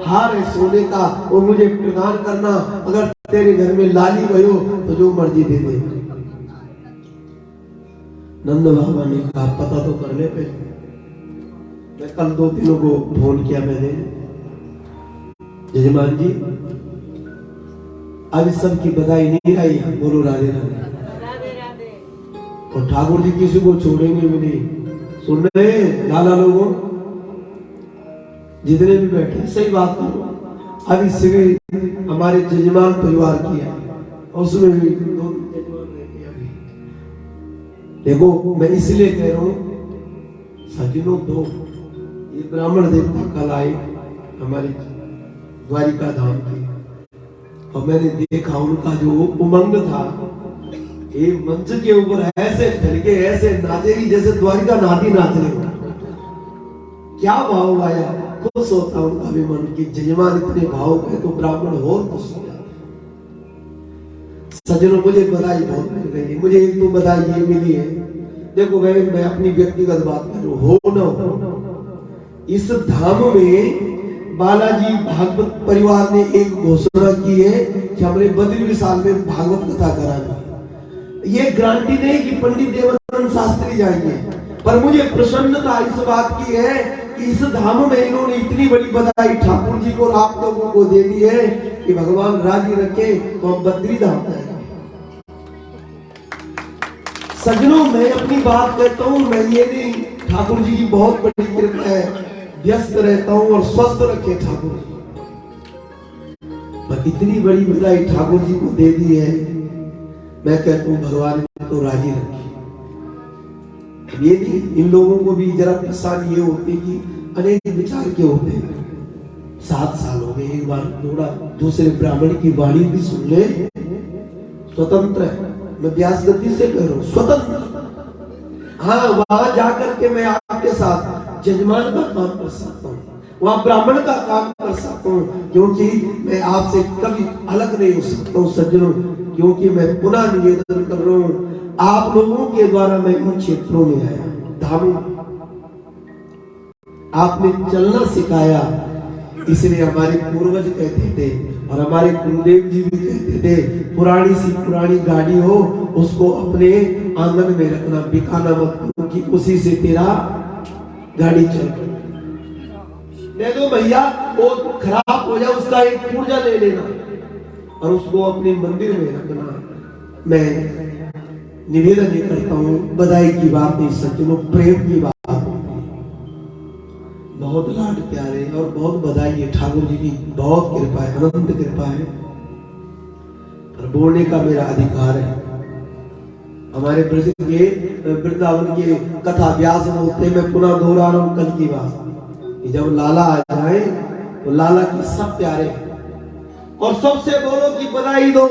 हार है सोने का वो मुझे प्रदान करना, अगर तेरे घर में लाली भयो तो जो मर्जी दे दे। नंद बाबा ने कहा पता तो कर ले पहले, मैं कल 2 दिनों को फोन किया मैंने, जजमान जी अभी सबकी बधाई नहीं आई, बोलो राधे राधे। और ठाकुर जी किसी को छोड़ेंगे भी नहीं। सुन रहे लाला लोगों, जितने भी बैठे, सही बात करो। अभी शिविर हमारे जजमान परिवार की है, उसमें भी 2 जजमान रहते हैं अभी। देखो मैं इसलिए कह रहा हूँ सज्जनों, 2 ये ब्राह्मण देवता कल आए हमारे द्वारिका धाम के, और मैंने देखा उनका जो उमंग था, एक मंच के ऊपर ऐसे ठरके ऐसे नाचेगी जैसे द्वारिका नाती नाच रहे हो। क्या भाव आया, खुश होता उनका भी मन की जजमान इतने भाव है तो ब्राह्मण और खुश हो जाए। सज्जनों मुझे बधाई बहुत मिल गई है, मुझे एक तो बधाई ये मिली है, देखो मैं अपनी व्यक्तिगत बात करूं, हो न हो इस धाम में बालाजी भागवत परिवार ने एक घोषणा की है कि हमने 32 साल में भागवत कथा करानी। ये गारंटी नहीं कि पंडित देवानंद शास्त्री जाएंगे, पर मुझे प्रसन्नता इस बात की है कि इस धाम में इन्होंने इतनी बड़ी बधाई ठाकुर जी को और आप लोगों को दे दी है कि भगवान राजी रखे तो हम बद्री धाम जाएंगे। सज्जनों मैं अपनी बात कहता हूँ, मैं ये नहीं, ठाकुर जी की बहुत बड़ी कृपा है, व्यस्त रहता हूँ और स्वस्थ रखे ठाकुर जी, पर इतनी बड़ी बधाई ठाकुर जी को दे दी है, मैं कहता हूँ भगवान को राजी रखे। ये नहीं, इन लोगों को भी जरा परेशानी ये होती है कि अनेक विचार के होते हैं। 7 साल हो गए, एक बार थोड़ा दूसरे ब्राह्मण की वाणी भी सुन ले, स्वतंत्र है, मैं व्यास गति से कह रहा हूँ स्वतंत्र। हाँ वहां जाकर के मैं आपके साथ जजमान का काम कर सकता हूँ, वहां ब्राह्मण का काम कर सकता हूँ, क्योंकि मैं आपसे कभी अलग नहीं हो सकता हूँ सज्जनों, क्योंकि मैं पुनः निवेदन कर रहा हूँ, आप लोगों के द्वारा मैं इन क्षेत्रों में आया, धामों में आपने चलना सिखाया, इसलिए हमारे पूर्वज कहते थे और हमारे गुरुदेव जी भी कहते थे, पुरानी सी पुरानी गाड़ी हो उसको अपने आंगन में रखना, बिकाना मत, क्योंकि उसी से तेरा गाड़ी चल ले दो भैया, वो खराब हो जाए उसका एक पुर्जा ले लेना और उसको अपने मंदिर में रखना। मैं निवेदन ये करता हूँ, बधाई की बात नहीं सज्जनों, प्रेम की बात होती है, बहुत लाड प्यारे और बहुत बधाई है, ठाकुर जी की बहुत कृपा है, अनंत कृपा है, पर बोलने का मेरा अधिकार है। हमारे ब्रज के वृंदावन के कथा व्यास होते, मैं पुनः दोहरा रहा हूँ कल की बात, कि जब लाला आ जाए तो लाला की सब प्यारे और सबसे बोलो कि बधाई दो,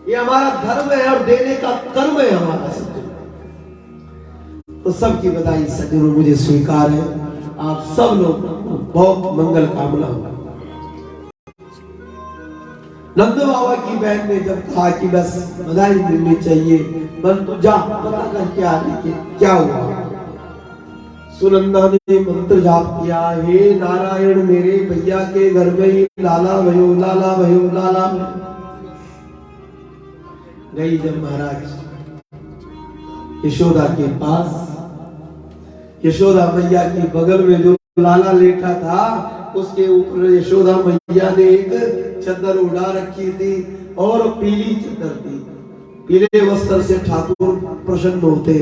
ये हमारा धर्म है और देने का कर्म है हमारा सज्जन, तो सबकी बधाई सज्जनों मुझे स्वीकार है। आप सब लोग बहुत मंगल कामना हो। नंद बाबा की बहन ने जब कहा कि बस बधाई मिलनी चाहिए, बस तो जा पता कर क्या हुआ। सुनंदा ने मंत्र जाप किया, हे नारायण मेरे भैया के घर में ही लाला भयो लाला भयो लाला भयो। गई जब महाराज यशोदा के पास, यशोदा मैया के बगल में जो लाला लेटा था उसके ऊपर यशोदा मैया ने एक चादर उड़ा रखी थी और पीली चादर थी, पीले वस्त्र से ठाकुर प्रसन्न होते।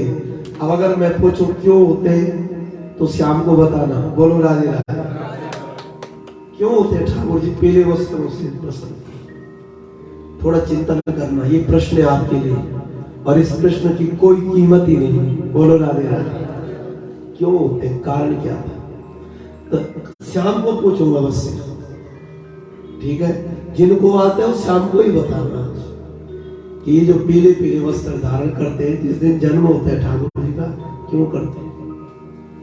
अब अगर मैं पूछूं क्यों होते तो श्याम को बताना, बोलो राधे राधे। क्यों होते ठाकुर जी पीले वस्त्रों से प्रसन्न? थोड़ा चिंतन करना। ये प्रश्न है आपके लिए और इस प्रश्न की कोई कीमत ही नहीं। बोलो राधे राधे। क्यों होते, कारण क्या था? तो शाम को पूछूंगा बस, ठीक है? जिनको आते हैं शाम को ही बताना कि ये जो पीले पीले वस्त्र धारण करते हैं जिस दिन जन्म होता है ठाकुर जी का, क्यों करते हैं?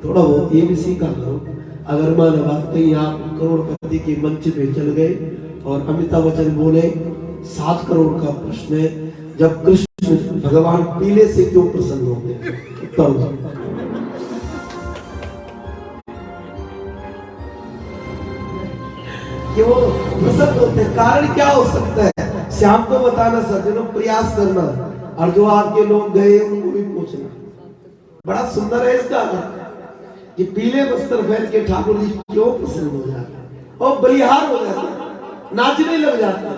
थोड़ा बहुत ये भी सीखा करो। अगर मान बात कहीं आप करोड़पति के मंच पे चल गए और अमिताभ बच्चन बोले 7 करोड़ का प्रश्न है, जब कृष्ण भगवान पीले से क्यों प्रसन्न होते हैं? उत्तर दो। क्यों प्रसन्न होते हैं? कारण क्या हो सकता है? शाम को बताना सज्जनों, प्रयास करना, और जो आपके लोग गए उनको भी पूछना। बड़ा सुंदर है इसका कि पीले वस्त्र पहन के ठाकुर जी क्यों प्रसन्न हो जाते और बलिहार हो जाते, नाचने लग जाते।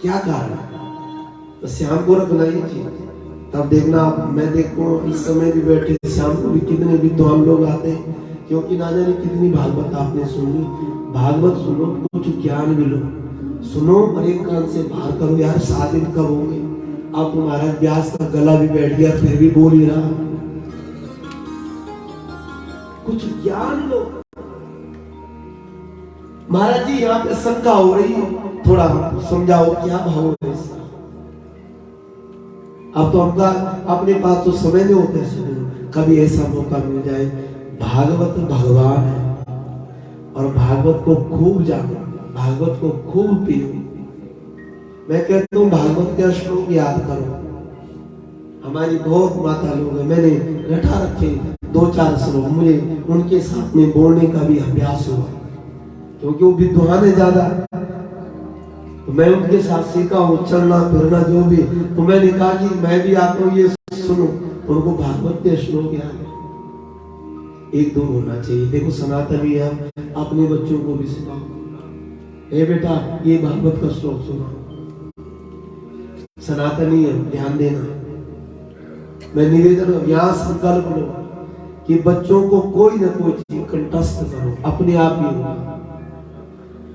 क्या कारण? तो शाम को रखना ये चीज। तब देखना आप, मैं देखो इस समय भी बैठे शाम को भी कितने विद्वान लोग आते हैं, क्योंकि ना जाने कितनी भागवत आपने सुनी। भागवत सुनो, कुछ ज्ञान भी लो, सुनो और एक कान से बाहर करो। यार 7 दिन कब होंगे? अब तुम्हारा व्यास का गला भी बैठ गया फिर भी बोल ही रहा। कुछ ज्ञान लो। महाराज जी यहाँ पे शंका हो रही है, थोड़ा समझाओ क्या भाव है इसका? अब तो हमका अपने पास तो समय नहीं होता है, कभी ऐसा मौका मिल जाए। भागवत भगवान है और भागवत को खूब जानो, भागवत को खूब पियो। मैं कहता हूँ भागवत के श्लोक याद करो। हमारी बहुत माता लोग हैं, मैंने रटा रखे 2-4 श्लोक, मुझे उनके साथ में बोलने का भी अभ्यास हुआ, क्योंकि वो विद्वान है ज्यादा। तो मैं उनके साथ सीखा हूँ चलना फिरना जो भी। तो मैंने कहा कि मैं भी आता हूँ, ये सुनो। उनको भागवत के श्लोक याद है, 1-2 होना चाहिए। देखो सनातनी है, अपने बच्चों को भी सिखाओ, ए बेटा ये भागवत का श्लोक सुनो। सनातनी है, ध्यान देना। मैं निवेदन यहाँ संकल्प लो कि बच्चों को कोई ना कोई चीज कंठस्थ करो, अपने आप ही होगा।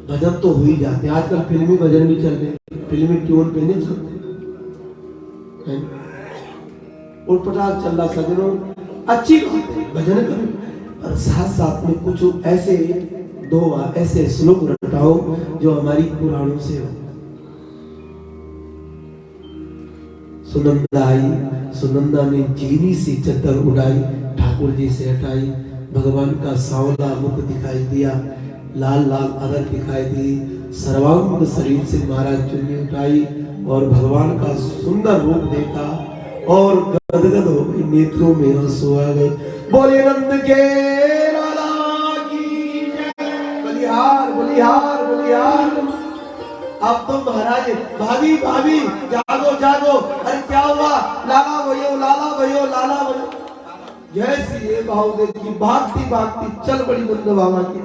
भजन तो हो ही जाते हैं, आजकल फिल्मी भजन भी चल रहे हैं, फिल्मी ट्यून पे नहीं चलते, उठपटांग चल रहा सजनों, अच्छी बात है, भजन करो, पर साथ साथ में कुछ ऐसे 2 ऐसे श्लोक रटाओ जो हमारी पुराणों से हो। सुनंदा आई, सुनंदा ने जीनी सी चद्दर उड़ाई, ठाकुर जी से हटाई। भगवान का सांवला मुख दिखाई दिया, लाल लाल अदर दिखाई दी। सर्वांग शरीर से महाराज चुन्नी उठाई और भगवान का सुंदर रूप देखा और गदगद हो गई, नेत्रों में आंसू आ गए। बोले नंद के लाला की जय। बलिहार बलिहार बलिहार। अब तो महाराज भाभी भाभी जागो जागो, अरे क्या हुआ? लाला भयो लाला भयो लाला भयो। जैसी ये भाव देखी, भागती भागती चल बड़ी नंद बाबा की।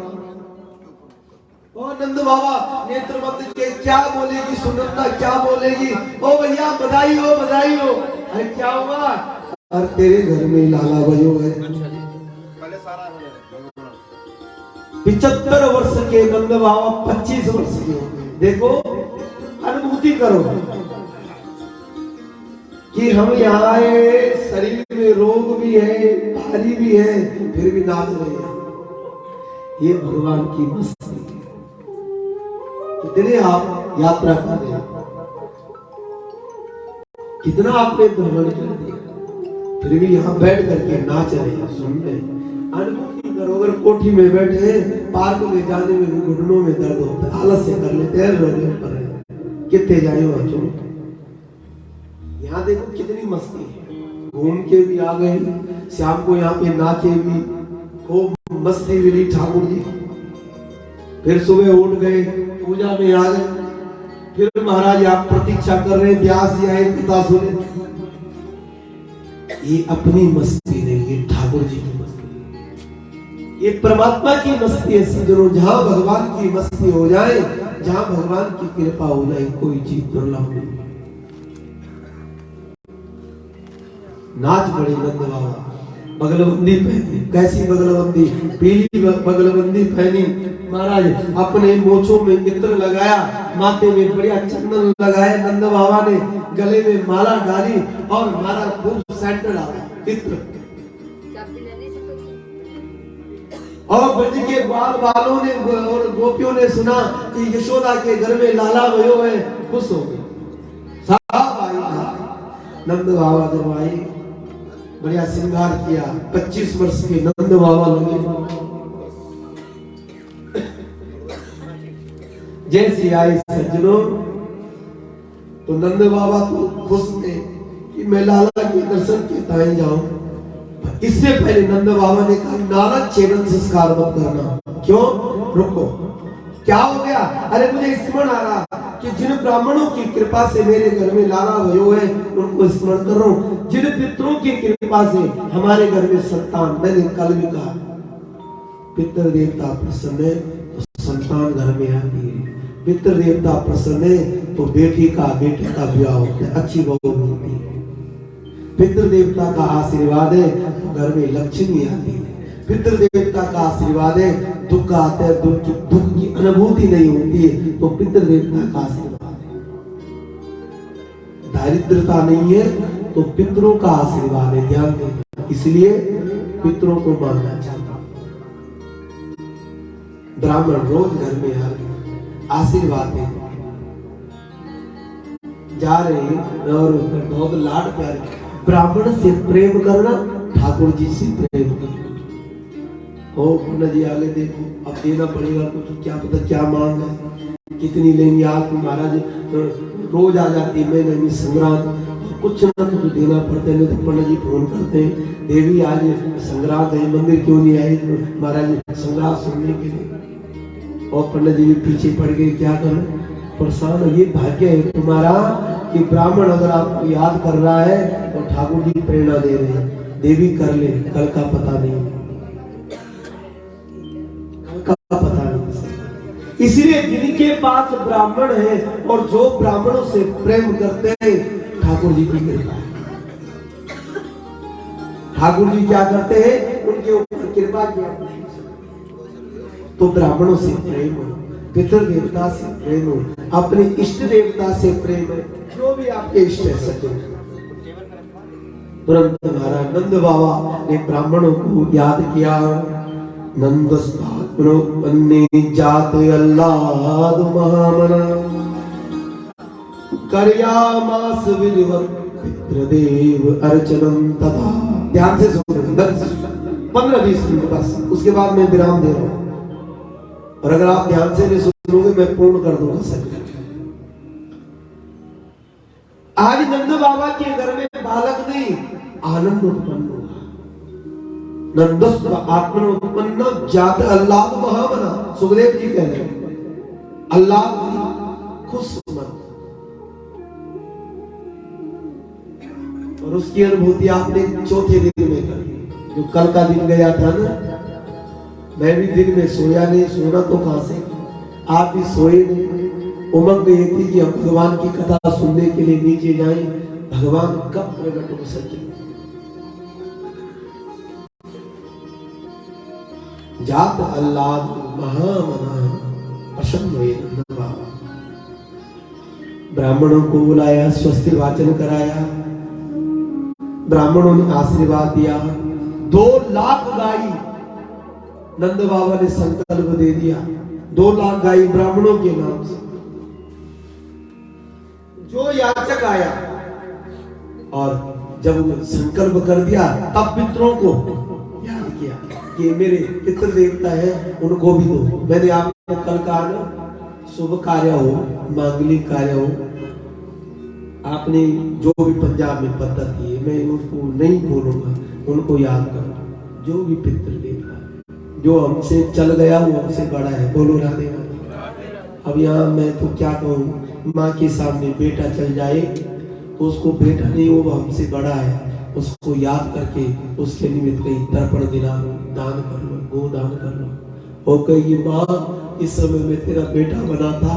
ओ नंद बाबा नेत्र बंद के क्या बोलेगी सुनंदा, क्या बोलेगी? ओ भैया बधाई हो बधाई हो। अरे क्या हुआ? अरे तेरे घर में लाला भयो है। 75 वर्ष के नंद बाबा 25 वर्ष के हो गए। देखो अनुभूति करो कि हम यहाँ आए, शरीर में रोग भी है, भारी भी है, फिर भी नाच रहे हैं। ये भगवान की मस्ती। कितने आप यात्रा कर रहे हैं, कितना आपने भ्रमण कर दिया, फिर भी यहाँ बैठ करके नाच रहे हैं, सुन रहे हैं। अनुभूति करो। अगर कोठी में बैठे पार्क में जाने में भी घुटनों में दर्द होता है, आलस्य कर लेते हैं, कितने जाए बच्चों। यहाँ देखो कितनी मस्ती है, घूम के भी आ गए, शाम को यहाँ पे नाचे भी, खूब मस्ती मिली ठाकुर जी। फिर सुबह उठ गए, पूजा में आ गए, फिर महाराज आप प्रतीक्षा कर रहे हैं, व्यास जी आए कथा सुने। ये अपनी मस्ती नहीं, ये ठाकुर जी की मस्ती, ये परमात्मा की मस्ती है सज्जनों। जहां भगवान की मस्ती हो जाए, जहां भगवान की कृपा हो जाए, कोई चीज दुर्लभ नहीं। नाच बड़े नंद बाबा, बगलबंदी पहनी। कैसी बगलबंदी? पीली बगलबंदी पहनी। महाराज अपने मोछों में इत्र लगाया, माथे में बढ़िया चंदन लगाया, नंद बाबा ने गले में माला डाली और महाराज खूब सेंट डाला इत्र। और ब्रज के बाल बालों ने और गोपियों ने सुना कि यशोदा के घर में लाला भयो है, खुश हो गए। साहब आई नंद बाबा जब आई, बढ़िया श्रृंगार किया। 25 वर्ष के नंद बाबा लगे। जैसे आई सज्जनों, तो नंद बाबा तो खुश थे कि मैं लाला के दर्शन के ताई जाऊं। इससे पहले नंद बाबा ने कहा नारद चेरन संस्कार मत करना। क्यों? रुको, क्या हो गया? अरे मुझे स्मरण आ रहा कि जिन ब्राह्मणों की कृपा से मेरे घर में लाला भयो है, उनको स्मरण कर रहा हूं। जिन पितरों की कृपा से हमारे घर में संतान, मैंने कल भी कहा पितृ देवता प्रसन्न है तो संतान घर में आती है। पितृ देवता प्रसन्न है तो बेटे का ब्याह होता है, अच्छी बहू मिलती है। पितृ देवता का आशीर्वाद है तो घर में लक्ष्मी आती है। पितृ देवता का आशीर्वाद है, दुख आता है, दुख की अनुभूति नहीं होती है तो पितृ देवता का आशीर्वाद है। दारिद्रता नहीं है तो पितरों का आशीर्वाद है, ध्यान देना। इसलिए पितरों को मानना चाहिए। ब्राह्मण रोज घर में आ रहे, आशीर्वाद है, जा रहे और बहुत लाड प्यारे। ब्राह्मण से प्रेम करना, ठाकुर जी से प्रेम करना। ओ पन्ना जी आगे देखो, अब देना पड़ेगा कुछ, क्या पता क्या मांग है, कितनी लेंगे आप। महाराज रोज आ जाती है, मैं नहीं संग्राम, कुछ ना कुछ देना पड़ता है। नहीं तो पंडित जी फोन करते हैं, देवी आज संग्राम है, मंदिर क्यों नहीं आई? महाराज संग्राम सुनने के लिए। और पंडित जी भी पीछे पड़ गए, क्या करें, परेशान। ये भाग्य है तुम्हारा कि ब्राह्मण अगर आपको याद कर रहा है तो ठाकुर जी प्रेरणा दे रहे हैं। देवी कर ले, कल का पता नहीं, कल का पता नहीं। इसलिए जिनके पास ब्राह्मण है और जो ब्राह्मणों से प्रेम करते हैं, ठाकुर जी की कृपा। ठाकुर जी क्या करते हैं? उनके ऊपर कृपा किया। तो ब्राह्मणों से प्रेम हो, पितृ देवता से प्रेम हो, अपने इष्ट देवता से प्रेम है, जो भी आपके इष्ट है सके। तुरंत हमारा नंद बाबा ने ब्राह्मणों को याद किया। नंदस्तात्मने जात अल्लाद महामना कर्यामास विधिवत पितृदेव अर्चनम तथा। ध्यान से सुनो, 15-20 मिनट बस, उसके बाद मैं विराम दे रहा हूं। और अगर आप ध्यान से नहीं सुनोगे मैं पूर्ण कर दूंगा सत्य। आज नंद बाबा के घर में बालक नहीं, आनंद उत्पन्न हुआ। नंदस्व आत्मन उत्पन्न जात अल्लाह महामना। सुखदेव जी कह रहे हैं अल्लाह खुश मन। और उसकी अनुभूति आपने चौथे दिन में कर, जो कल का दिन गया था ना, मैं भी दिन में सोया नहीं, सोना तो कहां से, आप भी सोए नहीं। उमंग ये थी कि हम भगवान की कथा सुनने के लिए नीचे जाएं, भगवान कब प्रकट हो सके। जात अल्लाह महामना प्रसन्न हुए नंद बाबा। ब्राह्मणों को बुलाया, स्वस्ति वाचन कराया, ब्राह्मणों ने आशीर्वाद दिया। 2 लाख गाय नंद बाबा ने संकल्प दे दिया, 2 लाख गाय ब्राह्मणों के नाम से। जो याचक आया और जब संकल्प कर दिया, तब पितरों को याद किया कि मेरे पितृ देवता है, उनको भी दो। मैंने आपको कल कहा ना, शुभ कार्य हो, मांगलिक कार्य हो, आपने जो भी पंजाब में पद्धति है, मैं उनको नहीं बोलूंगा, उनको याद करो। जो भी पितृ देवता जो हमसे चल गया वो हमसे बड़ा है, बोलो राधे राधे। अब यहाँ मैं तो क्या कहूँ, माँ के सामने बेटा चल जाए तो उसको बेटा नहीं, वो हमसे बड़ा है, उसको याद करके उसके निमित्त कहीं तर्पण दिला लो, दान कर लो, गोदान कर लो। और कहेगी माँ इस समय में तेरा बेटा बना था,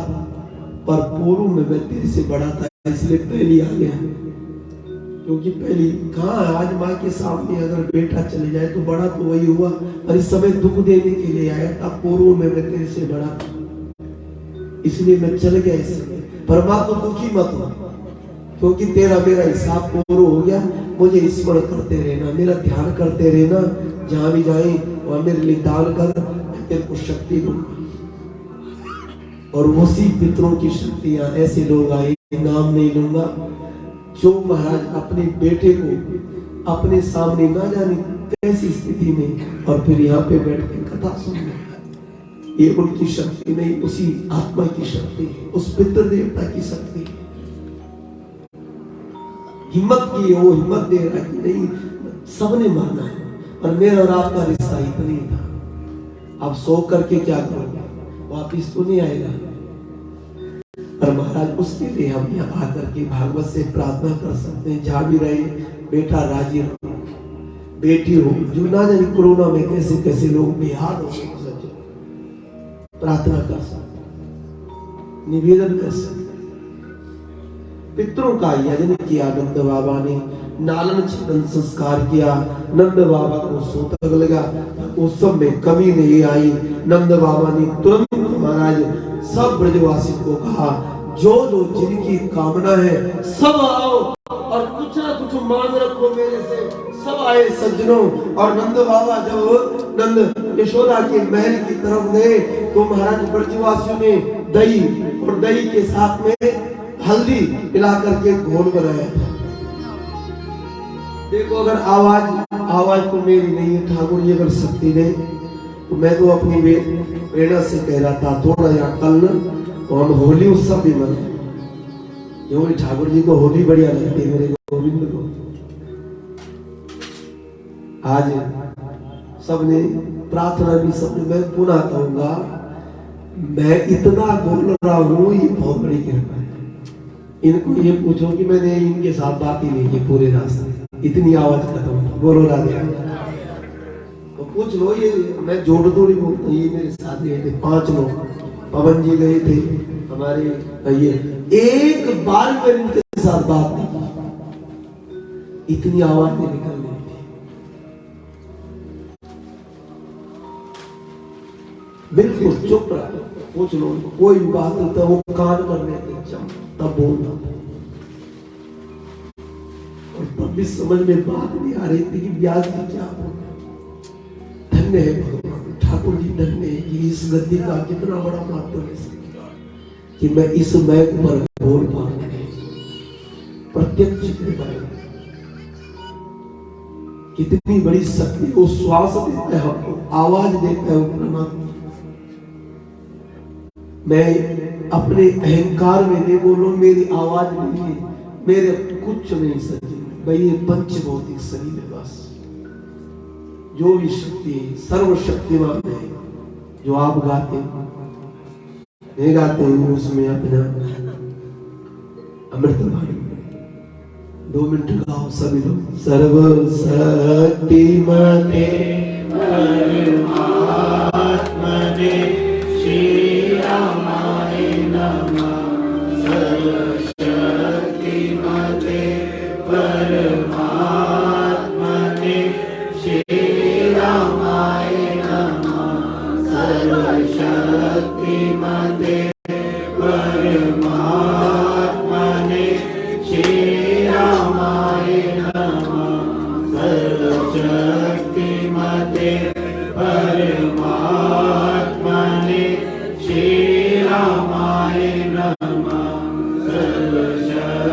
पर पूर्व में मैं तेरे से बड़ा था, इसलिए पहले आ गया। क्योंकि पहली कहाँ आज माँ के सामने अगर बेटा चले जाए तो बड़ा तो वही हुआ, पर इस समय दुख देने के लिए आया था। पूर्व में मैं तेरे से बड़ा था, इसलिए मैं चल गया इस समय। पर माँ तो दुखी मत हो, क्योंकि तेरा मेरा हिसाब पूर्ण हो गया। मुझे स्मरण करते रहना, मेरा ध्यान करते रहना, जहां भी जाए वहां मेरे लिए दान कर, मैं तेरे को शक्ति दूंगा। और उसी पितरों की शक्तियां, ऐसे लोग आए, नाम नहीं लूंगा, जो महाराज अपने बेटे को अपने सामने ना जाने कैसी स्थिति में, और फिर यहाँ पे बैठ के कथा सुनना, ये उनकी शक्ति नहीं, उसी आत्मा की शक्ति है, उस पितृ देवता की शक्ति। हिम्मत की वो हिम्मत दे रहा कि नहीं, सबने माना है, और मेरा और आपका रिश्ता इतना ही था। अब सो करके क्या करोगे, वापिस तो नहीं आएगा। और महाराज उसके लिए हम यहाँ आकर के भागवत से प्रार्थना कर सकते हैं, जहां भी रहे बेटा राजी हो, बेटी हो, जो ना जाने कोरोना में कैसे कैसे लोग बेहाल हो गए, प्रार्थना कर सकते, निवेदन कर सकते। पितरों का यजन किया नंद बाबा ने, नालन चितन संस्कार किया। नंद बाबा को सूतक लगा, उस सब में कमी नहीं आई। नंद बाबा ने तुरंत महाराज सब ब्रजवासी को कहा, जो जो जिनकी कामना है सब आओ, और कुछ ना कुछ मांग रखो मेरे से। सब आए सज्जनों, और नंद बाबा जब नंद यशोदा के महल की तरफ गए तो महाराज ब्रजवासियों ने दही और दही के साथ में हल्दी मिला करके घोल बनाया था। देखो अगर आवाज तो मेरी नहीं है, ठाकुर जी अगर शक्ति ने, तो मैं तो अपनी प्रेरणा से कह रहा था थोड़ा यहाँ कल तो हम होली उत्सव भी मनाए, क्योंकि ठाकुर जी को होली बढ़िया लगती है, मेरे गोविंद को। आज सबने प्रार्थना भी सबने, मैं पुनः कहूंगा, मैं इतना बोल रहा हूँ, ये बहुत बड़ी कृपा है। इनको ये पूछो कि मैंने इनके साथ बात ही नहीं की पूरे रास्ते, इतनी आवाज खत्म। बोलो राधे, तो पूछ लो, ये मैं जोड़ दो नहीं बोलता, ये मेरे साथ गए थे 5 लोग, पवन जी गए थे हमारे, ये एक बार में इनके साथ बात नहीं की, इतनी आवाज नहीं निकल रही थी। बिल्कुल चुप रहा, पूछ लो, कोई भी बात होता वो कान पर लेते तब बोलना, और तब भी समझ में बात नहीं आ रही थी कि ब्याज की क्या बोलना। धन्य है भगवान, ठाकुर जी धन्य है कि इस गद्दी का कितना बड़ा महत्व है कि मैं इस मैक पर बोल पा रहा हूं। प्रत्यक्ष कृपा है, कितनी बड़ी शक्ति, वो श्वास देता है हमको, आवाज देता है वो परमात्मा। मैं अपने अहंकार में नहीं बोलूं, मेरी आवाज नहीं है, मेरे कुछ नहीं सके भाई, ये पंचभौतिक शरीर है बस। जो भी शक्ति सर्वशक्तिमान है, जो आप गाते नहीं गाते हैं, उसमें अपना अमृत वाणी 2 मिनट गाओ सभी लोग। सर्वशक्तिमते परमात्मने श्री रामाय नमः। सर्वशक्तिमते परमात्मने श्री रामाय नमः। सर्वशक्तिमते परमात्मने श्री रामाय नमः। सर्वशक्तिमते परमात्मने श्री रामाय नमः। सर्वशक्तिमते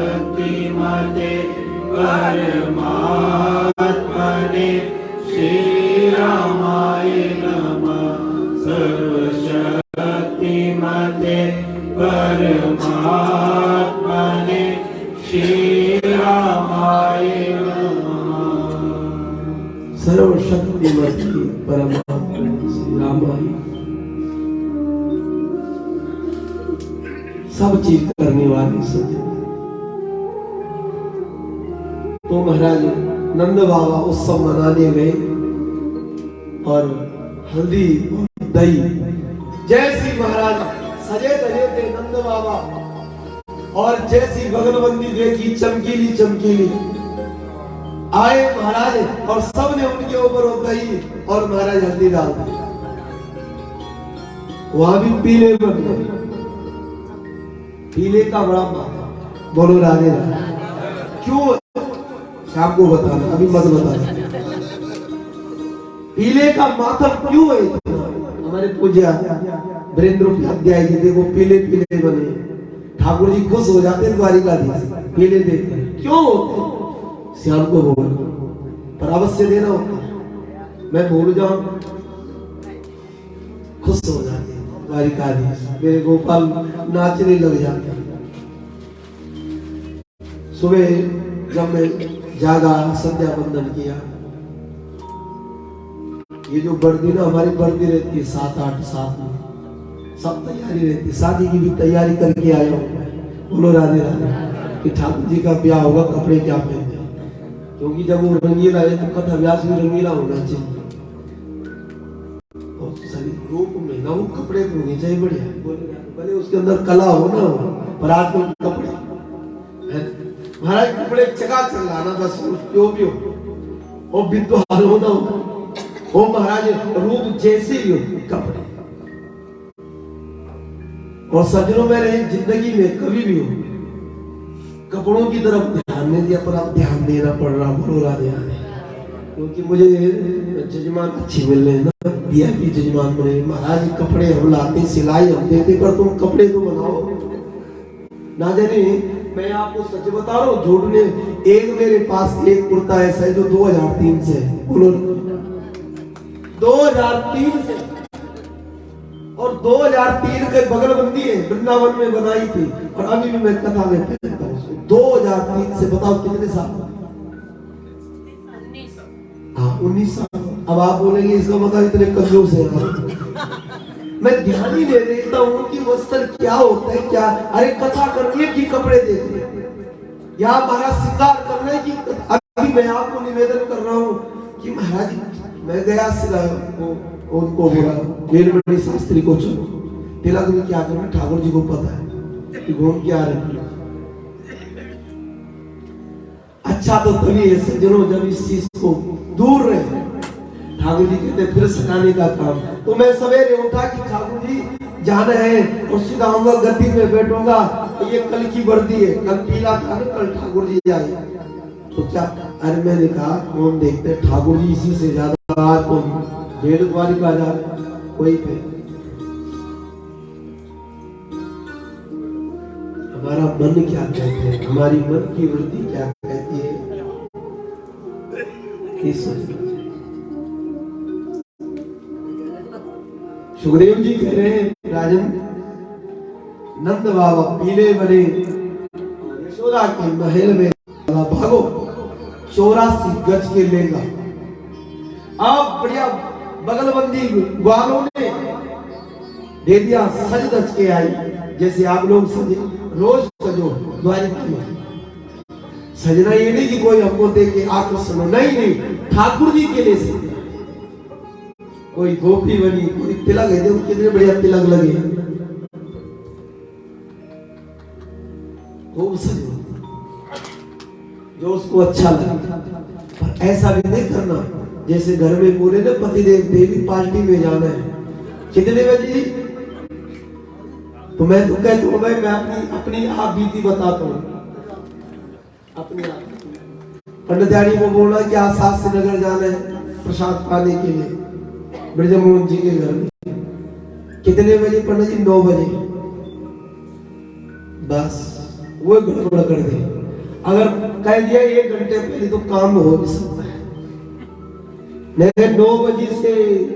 परमात्मने श्री रामाय नमः। सर्वशक्तिमते परमात्मने श्री रामाय नमः। सर्वशक्तिमते परमात्मने श्री रामाय। सब चीज करने वाले सज्जन। तो महाराज नंद बाबा उत्सव मनाने गए, और हल्दी और दही जैसी महाराज सजे धजे थे नंद बाबा, और जैसी बगलबंदी देखी चमकीली चमकीली, आए महाराज और सबने उनके ऊपर वो दही और महाराज हल्दी डाल दी, वहां भी पीले बन गए। पीले का बड़ा माता, बोलो राधे राधे। क्यों शाम को बताना, अभी मत बताना। पीले का माथा क्यों है? हमारे पूज्य वीरेंद्र उपाध्याय जी देखो पीले पीले बने, ठाकुर जी खुश हो जाते द्वारिकाधीश पीले देखते। क्यों होते? श्याम को भोग पर अवश्य देना होता है। मैं भूल जाऊं खुश हो जाते द्वारिकाधीश, मेरे गोपाल नाचने लग जाते। सुबह जब मैं जागा, संध्या बंदन किया, ये जो बर्दी ना हमारी बर्दी रहती है 7-8 साथ में, सब तैयारी रहती है। शादी की भी तैयारी करके आया हूँ, बोलो राधे राधे, कि ठाकुर जी का ब्याह होगा, कपड़े क्या पहने, क्योंकि जब वो रंगीला है तो कथा व्यास भी रंगीला होना चाहिए और सभी रूप में ना वो कपड़े होने चाहिए बढ़िया, भले उसके अंदर कला हो ना हो, पर आजकल कपड़े महाराज कपड़े चका चलाना बस, जो भी हो वो विद्वान हो ना हो, वो महाराज रूप जैसे भी हो कपड़े। और सजनों में रहे जिंदगी में कभी भी हो, कपड़ों की तरफ ध्यान नहीं दिया, पर अब ध्यान देना पड़ रहा, बोलो राधे राधे। क्योंकि मुझे जजमान अच्छे मिल रहे हैं ना, वीआईपी जजमान बने। महाराज कपड़े हम लाते, सिलाई हम देते, पर तुम कपड़े तो बनाओ ना। जाने मैं आपको सच बता रहा हूँ, झूठ में एक मेरे पास एक कुर्ता ऐसा है जो 2003 से, बोलो 2003 से, और 2003 के बगलबंदी है वृंदावन में बनाई थी, और अभी भी मैं कथा में पहनता हूँ। 2003 से बताओ कितने साल? 19 साल। अब आप बोलेंगे इसका मतलब इतने कंजूस है। मैं ध्यान ही नहीं देता हूँ कि वस्त्र क्या होता है, क्या। अरे कथा करनी है कि कपड़े देखने, या महाराज श्रृंगार करना है कि। अभी मैं आपको निवेदन कर रहा हूँ कि महाराज मैं गया उनको बोला वेलमणि शास्त्री को, चलो तिलक में क्या करना, ठाकुर जी को पता है कि घूम के आ रहे। अच्छा तो तभी है सज्जनों जब इस चीज को दूर रहे। ठाकुर जी कहते फिर सकाने का काम। तो मैं सवेरे उठा कि ठाकुर जी जाना है, और सीधा आऊंगा गद्दी में बैठूंगा। ये कल की वर्दी है, कल पीला था ना, कल ठाकुर जी आए तो क्या। अरे मैंने कहा कौन देखते ठाकुर जी, इसी से ज्यादा आज तो भेड़ द्वारिका जा कोई पे। हमारा मन क्या कहते हैं, हमारी मन की वृत्ति क्या कहती है, सुखदेव जी कह रहे हैं राजन, नंद बाबा पीले बने यशोदा के महल में भागो 84 गज के लेगा। अब बढ़िया बगलबंदी ग्वालों ने दे दिया, सज धज के आई जैसे आप लोग सजे, रोज सजो द्वारिका में। सजना ये नहीं कि कोई हमको देख के आकर्षण, नहीं नहीं, ठाकुर जी के लिए सजे। कोई गोपी बनी, कोई तिलक है, देखो कितने बढ़िया तिलक लगे, वो सजो जो उसको अच्छा लगे। पर ऐसा भी नहीं करना जैसे घर में बोले ना पतिदेव देवी पार्टी में जाना है, कितने बजे। तो मैं तो कहता हूँ भाई, मैं अपनी आप बीती बताता हूँ अपनी आप। पंडितारी को बोला कि आज शास्त्री नगर जाना है प्रसाद पाने के लिए ब्रजमोहन जी के घर में। कितने बजे पंडित जी? 9 बजे। बस वो गड़बड़ कर दे। अगर कह दिया 1 घंटे पहले तो काम हो भी सकता है। नहीं 9 बजे से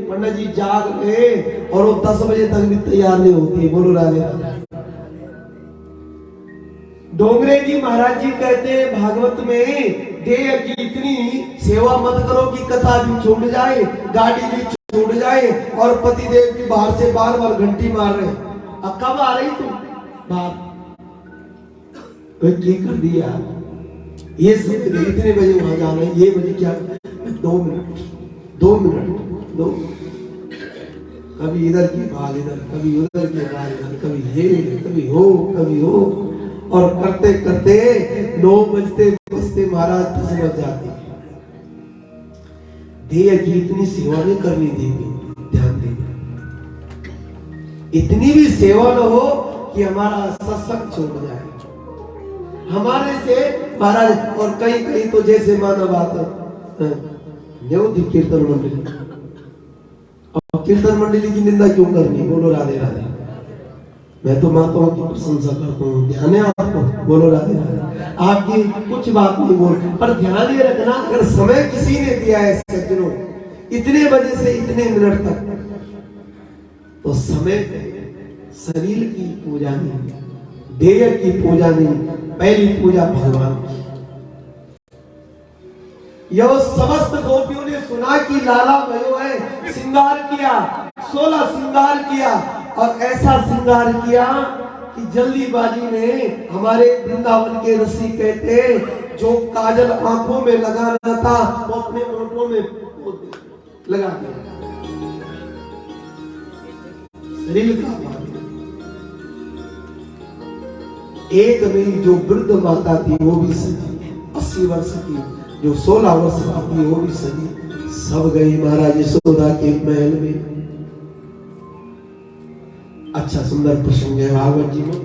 पंडित जी जाग गए और वो 10 बजे तक भी तैयार नहीं होती। बोलो राधे राधे। डोंगरे जी महाराज जी कहते हैं भागवत में, देह की इतनी सेवा मत करो कि कथा भी छूट जाए, गाड़ी भी छूट जाए, और पतिदेव की बाहर से बार बार घंटी मार रहे। अब कब आ रही तुम बाहर? तो कर दिया ये सब इतने बजे वहां जाना है, ये बजे क्या 2 मिनट 2 मिनट 2। कभी इधर की बात इधर, कभी उधर की बात इधर, कभी ये कभी हो, और करते करते 9 बजते बजते महाराज 10 बज जाते। ध्येय की इतनी सेवा नहीं करनी देगी, ध्यान देना। इतनी भी सेवा न हो कि हमारा सत्संग छोड़ जाए हमारे से महाराज। और कहीं कहीं तो जैसे माना बात कीर्तन मंडली, और कीर्तन मंडली की निंदा क्यों करनी? बोलो राधे राधे। मैं तो माताओं की प्रशंसा करता हूँ, ध्यान है आपको, बोलो राधे राधे। आपकी कुछ बात नहीं बोल, पर ध्यान ये रखना, अगर समय किसी ने दिया है सज्जनों इतने बजे से इतने मिनट तक, तो समय शरीर की पूजा नहीं, ध्येय की पूजा नहीं, पहली पूजा भगवान की। यह समस्त गोपियों ने सुना कि लाला भयो है, श्रृंगार किया, 16 श्रृंगार किया, और ऐसा श्रृंगार किया कि जल्दीबाजी में हमारे वृंदावन के ऋषि कहते हैं जो काजल आंखों में लगाना था वो अपने होठों में लगा दिया। शरीर का एक नहीं, जो वृद्ध माता थी वो भी सजी, 80 वर्ष की, जो 16 वर्ष की थी वो भी सजी, सब गई महाराज यशोदा के महल में। अच्छा सुंदर प्रसंग है भागवत जी में।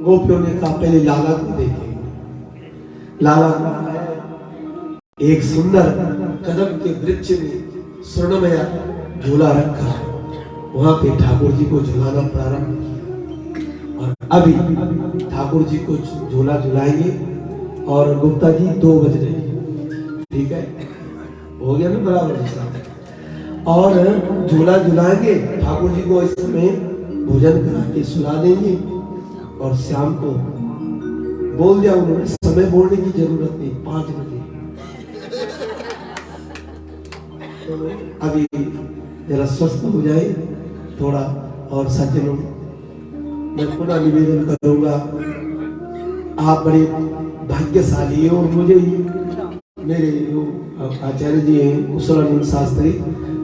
गोपियों ने कहा पहले लाला को देखेंगे। लाला को एक सुंदर कदम के वृक्ष में स्वर्णमय झूला रखा, वहां पे ठाकुर जी को झुलाना प्रारंभ किया। और अभी ठाकुर जी को झूला झुलाएंगे और गुप्ता जी 2 बज रहे, ठीक है, हो गया ना बराबर। और झूला झुलाएंगे, ठाकुर जी को इस समय भोजन करा के सुला देंगे, और शाम को बोल दिया उन्होंने, समय बोलने की जरूरत नहीं, 5 बजे। अभी जरा स्वस्थ हो जाए थोड़ा। और सज्जनों, मैं पुनः निवेदन करूंगा, आप बड़े भाग्यशाली हो। मुझे मेरे आचार्य जी हैं कुशलानंद शास्त्री,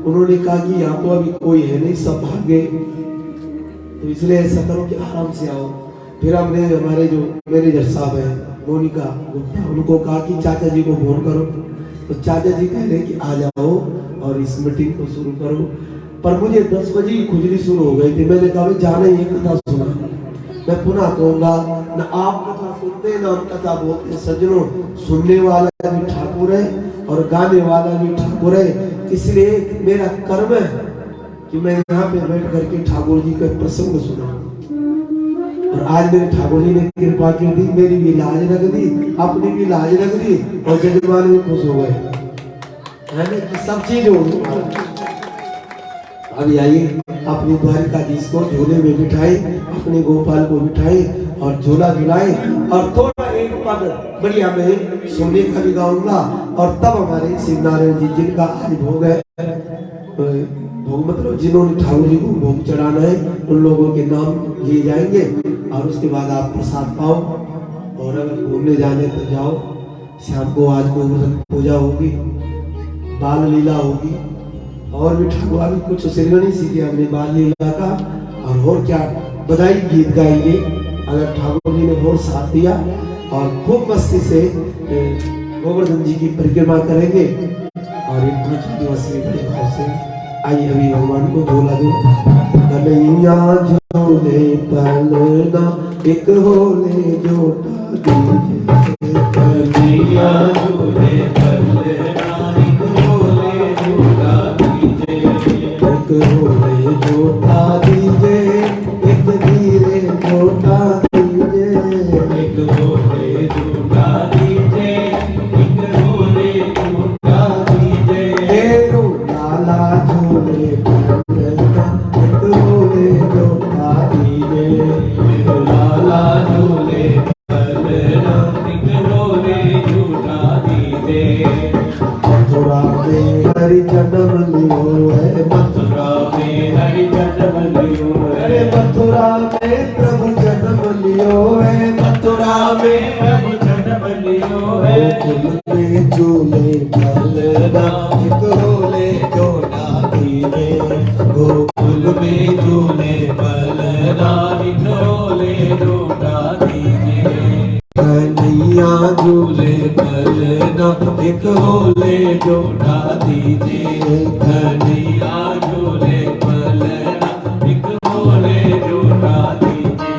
उन्होंने कहा कि यहाँ तो अभी कोई है नहीं, सब भाग गए, तो इसलिए ऐसा करो कि आराम से आओ। फिर हमने हमारे जो मैनेजर साहब है मोनिका गुप्ता, उनको कहा कि चाचा जी को फोन करो, तो चाचा जी कह रहे कि आ जाओ और इस मीटिंग को शुरू करो। पर मुझे 10 बजे ही खुजली शुरू हो गई थी। मैंने कहा जाना ही कथा सुना, मैं पुनः कहूंगा, न आप कथा सुनते न हम कथा बोलते। सज्जनों, सुनने वाला भी ठाकुर है और गाने वाला भी ठाकुर है, इसलिए मेरा कर्म है कि मैं यहाँ पे बैठ करके ठाकुर जी का प्रसंग सुना। और आज मेरे ठाकुर जी ने कृपा की दी, मेरी भी लाज रख दी, अपनी भी लाज रख दी, और जजमान भी खुश हो गए, है ना, कि सब चीज हो गई। अभी आइए, अपनी द्वारिकाधीश को झूले में बिठाए, अपने गोपाल को बिठाए और झूला झुलाए, और थोड़ा एक पद बढ़िया मैं सोने का भी गाऊंगा। और तब हमारे शिव नारायण जी, जिनका आज भोग है, भोग मतलब जिन्होंने ठाकुर जी को भोग चढ़ाना है, उन लोगों के नाम लिए जाएंगे, और उसके बाद आप प्रसाद पाओ। और अगर घूमने जाने तो जाओ, शाम को आज गोवर्धन पूजा होगी, बाल लीला होगी, और भी ठाकुर अभी कुछ सिरगनी सीखी हमने बाल लीला का, और क्या बधाई गीत गाएंगे अगर ठाकुर जी ने बहुत साथ दिया, और खूब मस्ती से गोवर्धन जी की परिक्रमा करेंगे। और एक 5 दिवसीय बड़े भाव से आइए अभी भगवान को झूला दो। कन्हैया झूले पलना एक होले जोटा दीजिए, कन्हैया झूले पलना एक होले जोटा दीजिए, एक होले जोटा दीजिए, एक धीरे जोटा दीजिए, एक होले जोटा दीजिए, एक होले जोटा दीजिए, लाला झूले पलना एक होले जोटा दीजिए, लाला झूले पलना एक होले जोटा दीजिए। मथुरा में हरि जन्म लियो है, मथुरा में हरि जन्म लियो है, मथुरा में प्रभु जन्म लियो है, मथुरा में प्रभु जन्म लियो है। गोकुल में झूले पलना एक होले जोटा दीजिए, गोकुल में झूले पलना एक होले जोटा दीजिए, कन्हैया झूले पलना एक होले जोड़ा दीजिए कन्हैया झूले पलना एक होले जोड़ा दीजिए।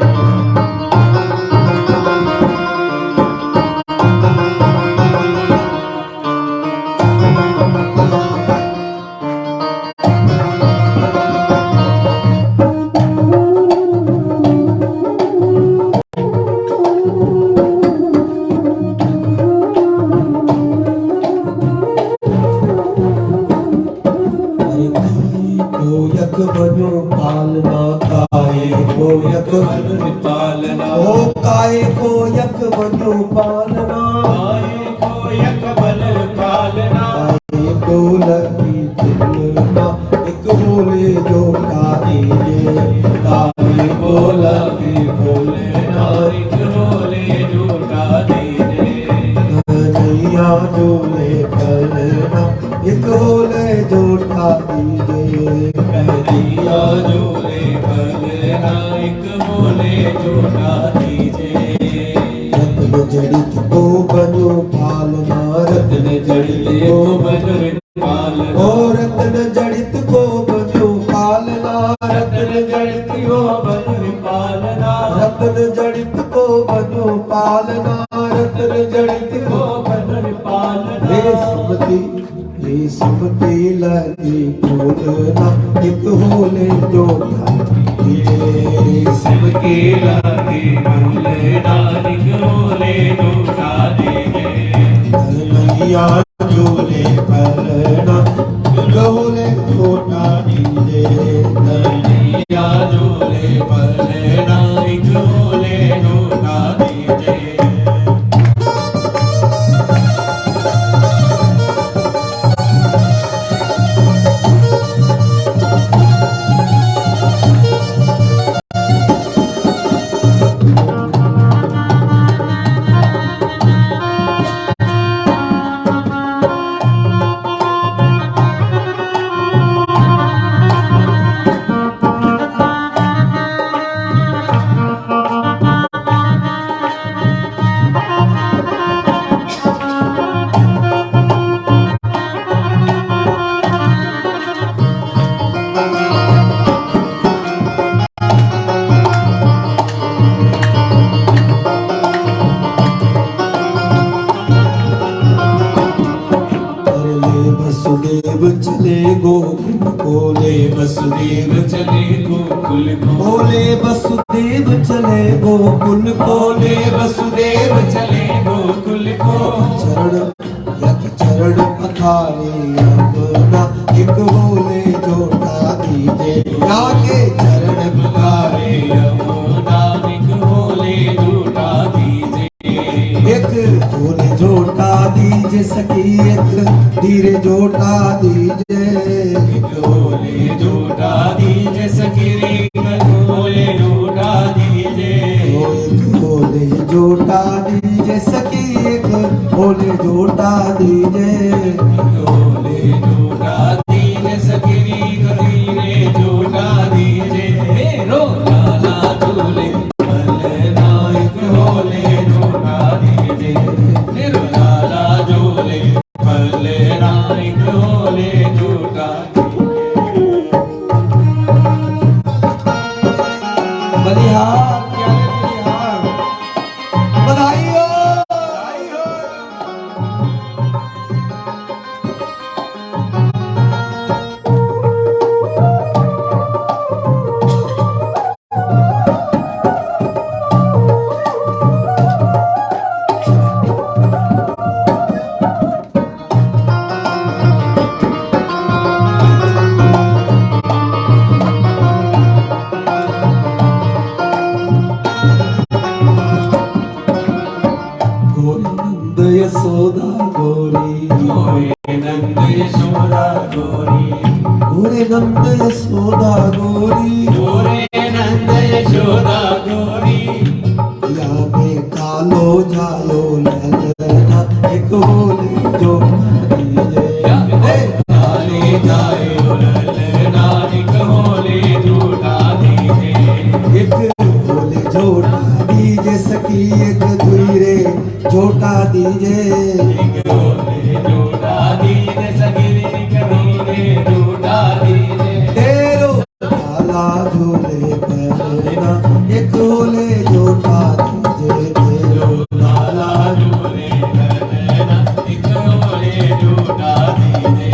कोयक बनो पालना काए कोयक बनो पालना ओ काए कोयक बनो पालना काए कोयक बन पालना काए कोलकी तुलना एक बोले जो दीजिए काए बोलकी बोलना एक होले जोड़ा दीजिए कन्हैया झूले पलना एक होले जोड़ा दीजिए कन्हैया झूले पलना एक होले जोड़ा दीजिए। रत्न जड़ित को बनो पालना रत्न जड़ित को को बन पालना ओ रत्न जड़ित को बनो पालना रत्न जड़ित को बन पालना रत्न जड़ित को बनो पालना रत्न जड़ित को बन पालना हे सुमति लगी बोलना एक होले जोड़ा दीजिए सबके लागे बोले नारिक होले जोड़ा दीजिए कन्हैया झूले पलना एक होले जोड़ा दीजिए कन्हैया झूले पलना एक होले जोड़ा दीजिए। वसुदेव चले गोकुल बोले वसुदेव चले गोकुल को बोले वसुदेव चले गोकुल बोले वसुदेव चले गोकुल को चरण यक चरण पखारे अपना एक बोले जोड़ा दीजिए आगे चरण पुकारे यमुना एक होले जोड़ा दीजिए एक बोले जोड़ा दीजिए सखी एक धीरे जोड़ा दीजिए एक होले जोड़ा दीजिए सखीरी होले जोड़ा दीजिए ओ एक बोले जोड़ा दीजिए सखी एक बोले जोड़ा दीजिए होले जोड़ा दीजिए सखीरी धीरे जोड़ा दीजिए रो लाला झूले पलना एक होले जोड़ा दीजिए रो लाला झूले पलना एक होले जोड़ा बलिहार क्या बलिहार बधाई हो बधाई हो यशोदा गोरी गोरे नंद यशोदा गोरी गोरे नंद यशोदा गोरी गोरे नंद यशोदा गोरी या में कालो जायो ललना एक होले जो दीजिए काले जाए ललना एक होले जोड़ा दीजिए एक होले जोड़ा दीजिए सखी एक धुरे झोटा दीजे एक बोले झूठा दीजे सखी करोगे झूठा दीजे तेरो लाला झूले पहना एक झूले झोटा दीजे तेरो लाला झूले करना एक बोले झूठा दीजे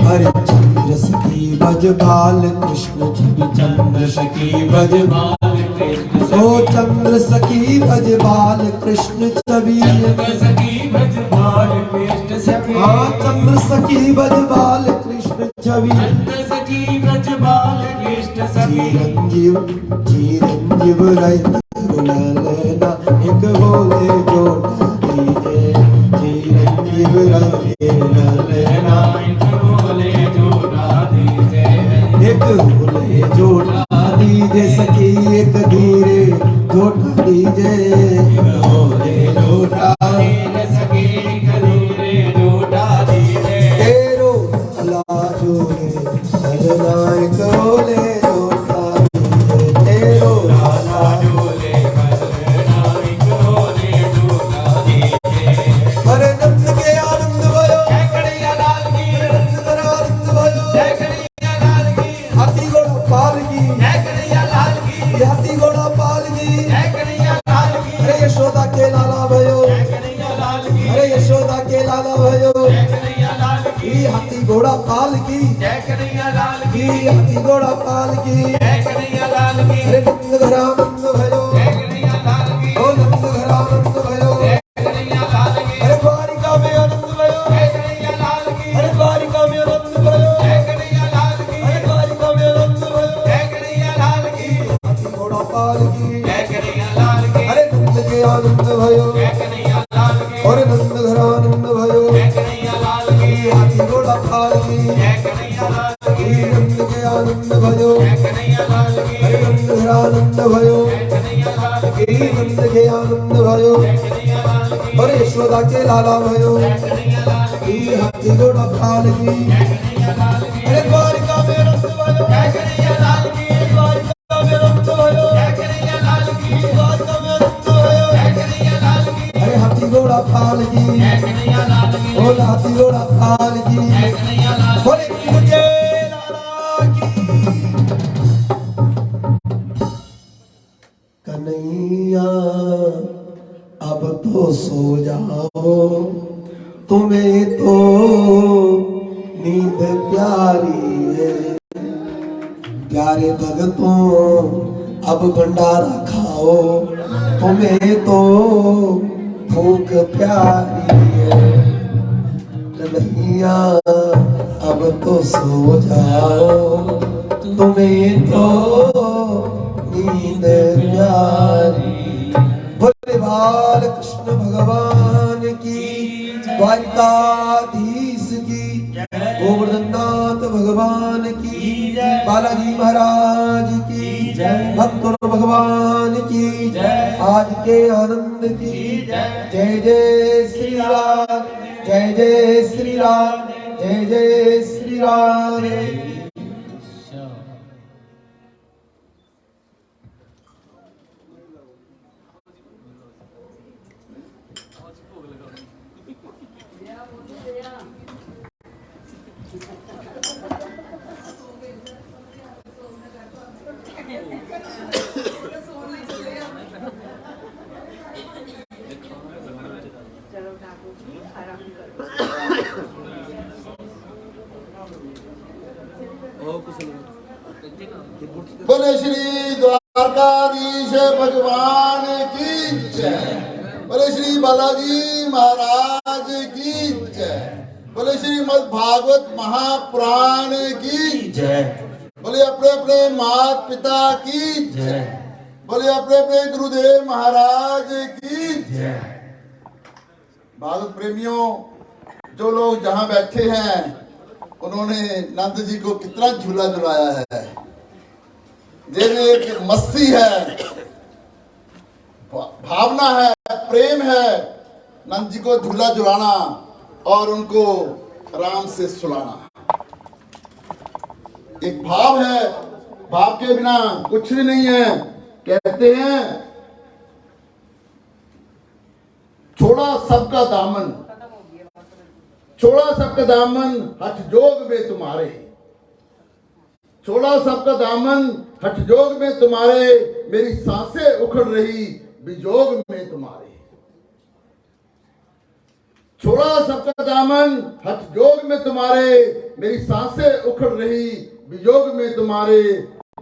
हरिचंद्र सखी बज बाल कृष्ण छवि चंद्र सखी बजबाल कृष्ण ओ चंद्र सखी बज बाल कृष्ण छवि चंद्र सखी बजबाल कृष्ण सखी हाँ चंद्र सखी बज बाल कृष्ण छवि चंद्र सखी बजबाल कृष्ण सखी चिरंजीव चिरंजीव रही लेना एक बोले जोड़ा दीजे चिरंजीव रही लेना एक बोले झूठा दीजे एक बोले जोड़ा दीजे सखी एक धीरे जोड़ा दीजे एक बोले जोड़ा दीजे सखी करोगे झूठा दीजे तेरो लाला जोड़े भजना एक बोले जोड़ा दीजे तेरो लाला झूले करना एक बोले झूठा दीजे हरे नंद के आनंद भयो जय कन्हैया लाल की नंद कर आनंद भयो जय कन्हैया लाल की हाथी घोड़ा पाल की जय कन्हैया लाल की हाथी घोड़ा पाल की जय कन्हैया लाल की अरे यशोदा के लाला भयो जय कन्हैया लाल की अरे यशोदा के लाला भयो जय कन्हैया लाल की ई हाथी घोड़ा पाल की जय कन्हैया लाल की ई हाथी घोड़ा पाल की जय कन्हैया लाल की अरे नंद घर आनंद भयो जय कन्हैया लाल की ओ नंद घर आनंद भयो जय कन्हैया लाल की अरे द्वारिका में आनंद भयो जय कन्हैया लाल की अरे द्वारिका में आनंद भयो जय कन्हैया लाल की अरे द्वारिका में आनंद भयो जय कन्हैया लाल की हाथी घोड़ा पाल की जय कन्हैया लाल की अरे नंद के आनंद भयो जय कन्हैया लाल की और नंद घर आनंद भयो जय कन्हैया लाल की हाथी घोड़ा पाल की जय कन्हैया लाल की नंद के आनंद भयो जय कन्हैया लाल की हरे नंद घर आनंद भयो जय कन्हैया लाल की नंद के आनंद भयो जय कन्हैया लाल की और यशोदा के लाला भयो जय कन्हैया लाल की हाथी घोड़ा पाल की जय कन्हैया लाल की अरे द्वारिका में आनंद भयो जय कन्हैया लाल की द्वारिका में आनंद भयो जय कन्हैया लाल की द्वारिका में आनंद भयो जय कन्हैया लाल की अरे हाथी घोड़ा पाल की जय कन्हैया लाल की ओ हाथी घोड़ा पाल की जय कन्हैया लाल बोले कृष्ण के लाला की कन्हैया अब तो सो जाओ तुम्हें तो नींद प्यारी है प्यारे भगतों अब भंडारा खाओ तुम्हें तो भूख प्यारी है कन्हैया अब तो सो जाओ तुम्हें तो नींद प्यारी बोले बाल कृष्ण भगवान की द्वारिकाधीश की गोवर्धननाथ भगवान की बालाजी महाराज की भक्तों भगवान की आज के आनंद की जय जय श्री राम जय जय श्री राम जय जय श्री राम बोले श्री द्वारकाधीश भगवान की जय। बोले श्री बालाजी महाराज की जय। बोले श्रीमद् भागवत महापुराण की जय। बोले अपने अपने माता पिता की जय। बोले अपने अपने गुरुदेव महाराज की जय। भागवत प्रेमियों, जो लोग जहां बैठे हैं उन्होंने नंद जी को कितना झूला झुलाया है। जैसे एक मस्ती है, भावना है, प्रेम है, नंद जी को झूला झुलाना और उनको आराम से सुलाना। एक भाव है, भाव के बिना कुछ भी नहीं है। कहते हैं छोड़ा सबका दामन, छोड़ा सबका दामन हठ जोग में तुम्हारे, छोड़ा सबका दामन हठ जोग में तुम्हारे, मेरी सांसें उखड़ रही विजोग में तुम्हारे। छोड़ा सबका दामन हठ जोग में तुम्हारे, मेरी सांसें उखड़ रही विजोग में तुम्हारे।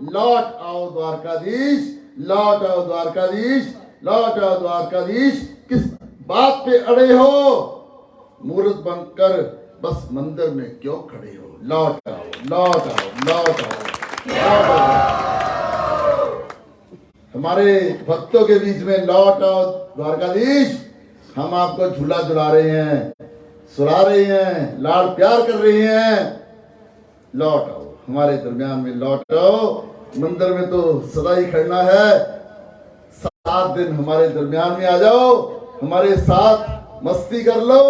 लौट आओ द्वारकाधीश, लौट आओ द्वारकाधीश, लौट आओ द्वारकाधीश, किस बात पे अड़े हो, मूर्त बनकर बस मंदिर में क्यों खड़े हो। लौट आओ, लौट आओ, लौट आओ, लौट आओ हमारे भक्तों के बीच में। लौट आओ द्वारकाधीश, हम आपको झूला झुला रहे हैं, सुला रहे हैं, लाड़ प्यार कर रहे हैं। लौट आओ हमारे दरमियान में, लौट आओ। मंदिर में तो सदा ही खड़ना है, 7 दिन हमारे दरमियान में आ जाओ, हमारे साथ मस्ती कर लो।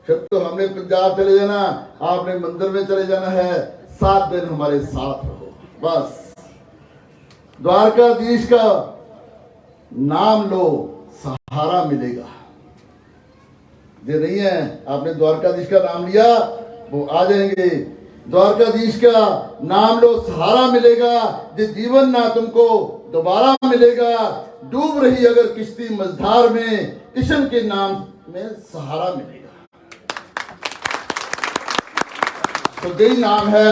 फिर तो हमने पंजाब चले जाना, आपने मंदिर में चले जाना है। 7 दिन हमारे साथ रहो बस। द्वारकाधीश का नाम लो, सहारा मिलेगा। जो नहीं है, आपने द्वारकाधीश का नाम लिया, वो आ जाएंगे। द्वारकाधीश का नाम लो, सहारा मिलेगा। जो जीवन ना तुमको दोबारा मिलेगा। डूब रही अगर किश्ती मझधार में, किशन के नाम में सहारा मिलेगा। तो यही नाम है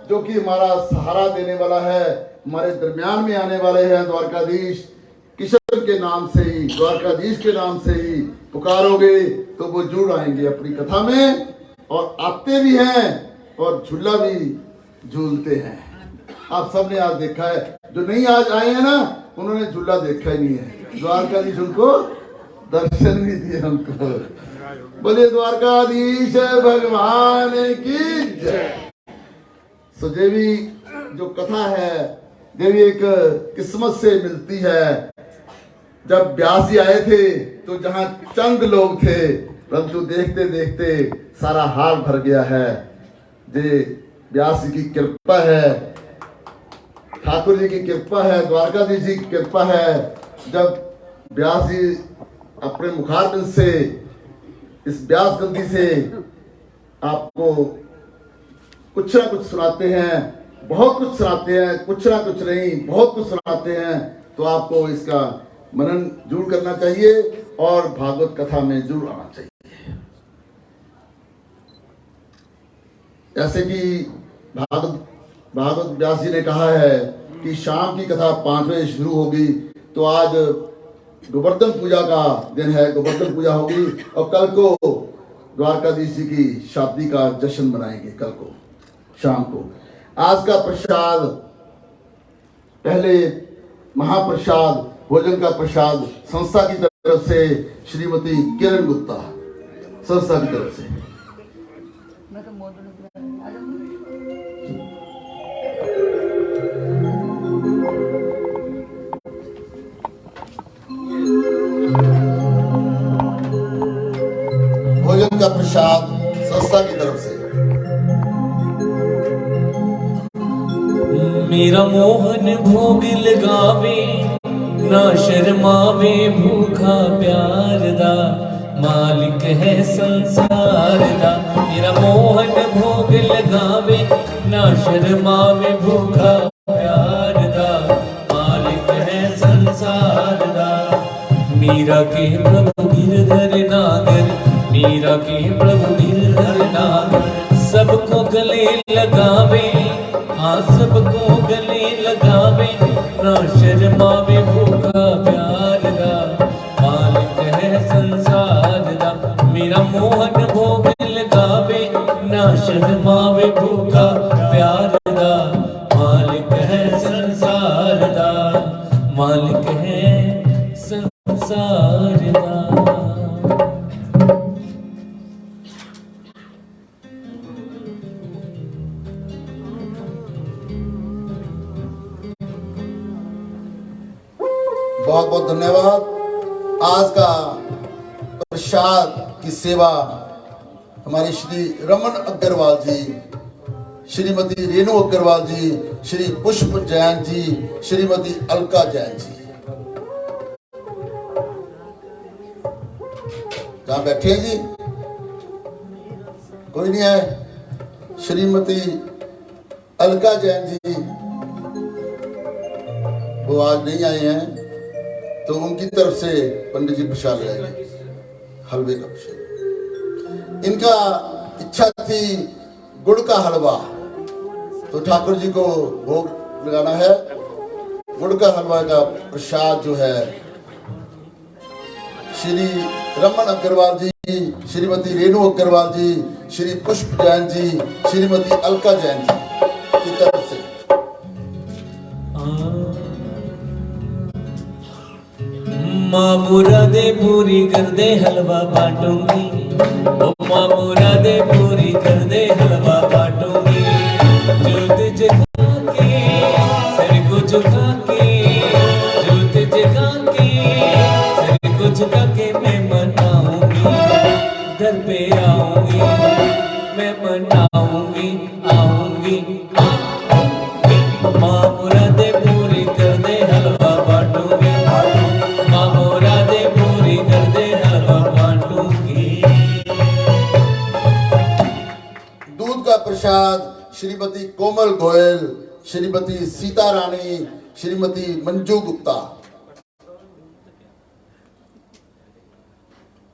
जो कि हमारा सहारा देने वाला है, हमारे दरमियान में आने वाले हैं द्वारकाधीश। किशन के नाम से ही, द्वारकाधीश के नाम से ही पुकारोगे तो वो जुड़ आएंगे अपनी कथा में, और आते भी हैं और झूला भी झूलते हैं। आप सबने आज देखा है, जो नहीं आज आए हैं ना, उन्होंने झूला देखा ही नहीं है। द्वारकाधीश उनको दर्शन भी दिए हमको। बोले द्वारकाधीश भगवान की जय। सो देवी जो कथा है, देवी एक किस्मत से मिलती है। जब व्यास जी आए थे तो जहां चंद लोग थे, परंतु देखते देखते सारा हाल भर गया है। जे व्यास जी की कृपा है, ठाकुर जी की कृपा है, द्वारकाधीश जी की कृपा है। जब व्यास जी अपने मुखारबिंद से, इस व्यास गंदी से आपको कुछ ना कुछ सुनाते हैं, बहुत कुछ सुनाते हैं, कुछ ना कुछ नहीं, बहुत कुछ सुनाते हैं, तो आपको इसका मनन जरूर करना चाहिए और भागवत कथा में जरूर आना चाहिए। जैसे कि भागवत व्यास जी ने कहा है कि शाम की कथा 5 बजे शुरू होगी, तो आज गोवर्धन पूजा का दिन है, गोवर्धन पूजा होगी, और कल को द्वारकाधीश जी की शादी का जश्न मनाएंगे। कल को शाम को आज का प्रसाद, पहले महाप्रसाद, भोजन का प्रसाद संस्था की तरफ से, श्रीमती किरण गुप्ता संस्था की तरफ से। भोजन का प्रसाद संस्था की तरफ से। मेरा मोहन भोग लगावे, ना शर्मावे भूखा प्यार दा, मालिक है संसार दा। मेरा मोहन भोग लगावे, ना शर्मावे भूखा प्यार दा, मालिक है संसार दा। मीरा के प्रभु गिरधर नागर, मीरा के प्रभु गिरधर नागर, सबको गले लगावे, हाँ सबको गले लगावे, ना शर्मावे भूखा प्यार दा, मालिक है संसार दा। मेरा मोहन भोग लगावे, ना शर्मावे भूखा प्यार दा, मालिक है संसार दा, मालिक है संसार दा। बहुत बहुत धन्यवाद। आज का प्रसाद की सेवा हमारे श्री रमन अग्रवाल जी, श्रीमती रेणु अग्रवाल जी, श्री पुष्प जैन जी, श्रीमती अलका जैन जी। कहाँ बैठे हैं जी? कोई नहीं है? श्रीमती अलका जैन जी वो आज नहीं आए हैं, तो उनकी तरफ से पंडित जी प्रसाद लगाएंगे, हलवे का प्रसाद। इनका इच्छा थी गुड़ का हलवा, तो ठाकुर जी को भोग लगाना है। गुड़ का हलवा का प्रसाद जो है श्री रमन अग्रवाल जी, श्रीमती रेणु अग्रवाल जी, श्री पुष्प जैन जी, श्रीमती अलका जैन जी की तरफ से। माँ मुरादे पूरी कर दे हलवा बांटूंगी, ओ माँ मुरादे पूरी कर दे हलवा बांटूंगी। जोत जगा के सिर को झुका के, जोत जगा के सिर को झुका के मैं मनाऊंगी, घर पे आऊंगी, मैं मनाऊंगी, आऊंगी, आऊंगी। माँ मुरादे पूरी कर दे हलवा बांटूंगी, माँ मुरादे पूरी कर दे हलवा बांटूंगी। दूध का प्रसाद श्रीमती कोमल गोयल, श्रीमती सीता रानी, श्रीमती मंजू गुप्ता,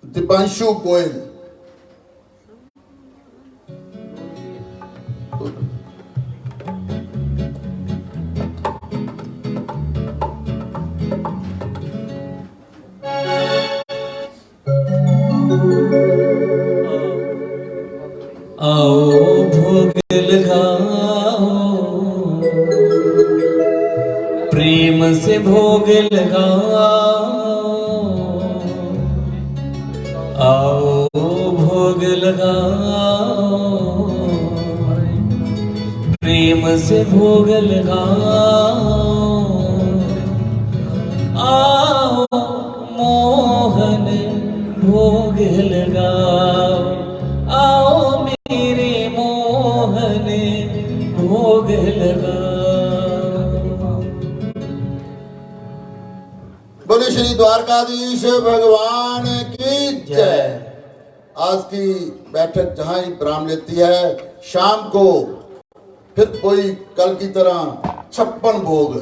दीपांशु गोयल। आओ भोग लगाओ, प्रेम से भोग लगाओ, आओ भोग लगाओ, प्रेम से भोग लगाओ। आओ मोहन भोग लगाओ, आओ मेरे मोहन भोग लगाओ। बोले श्री द्वारकाधीश भगवान की जय। आज की बैठक जहां ही विराम लेती है, शाम को फिर कोई कल की तरह 56 भोग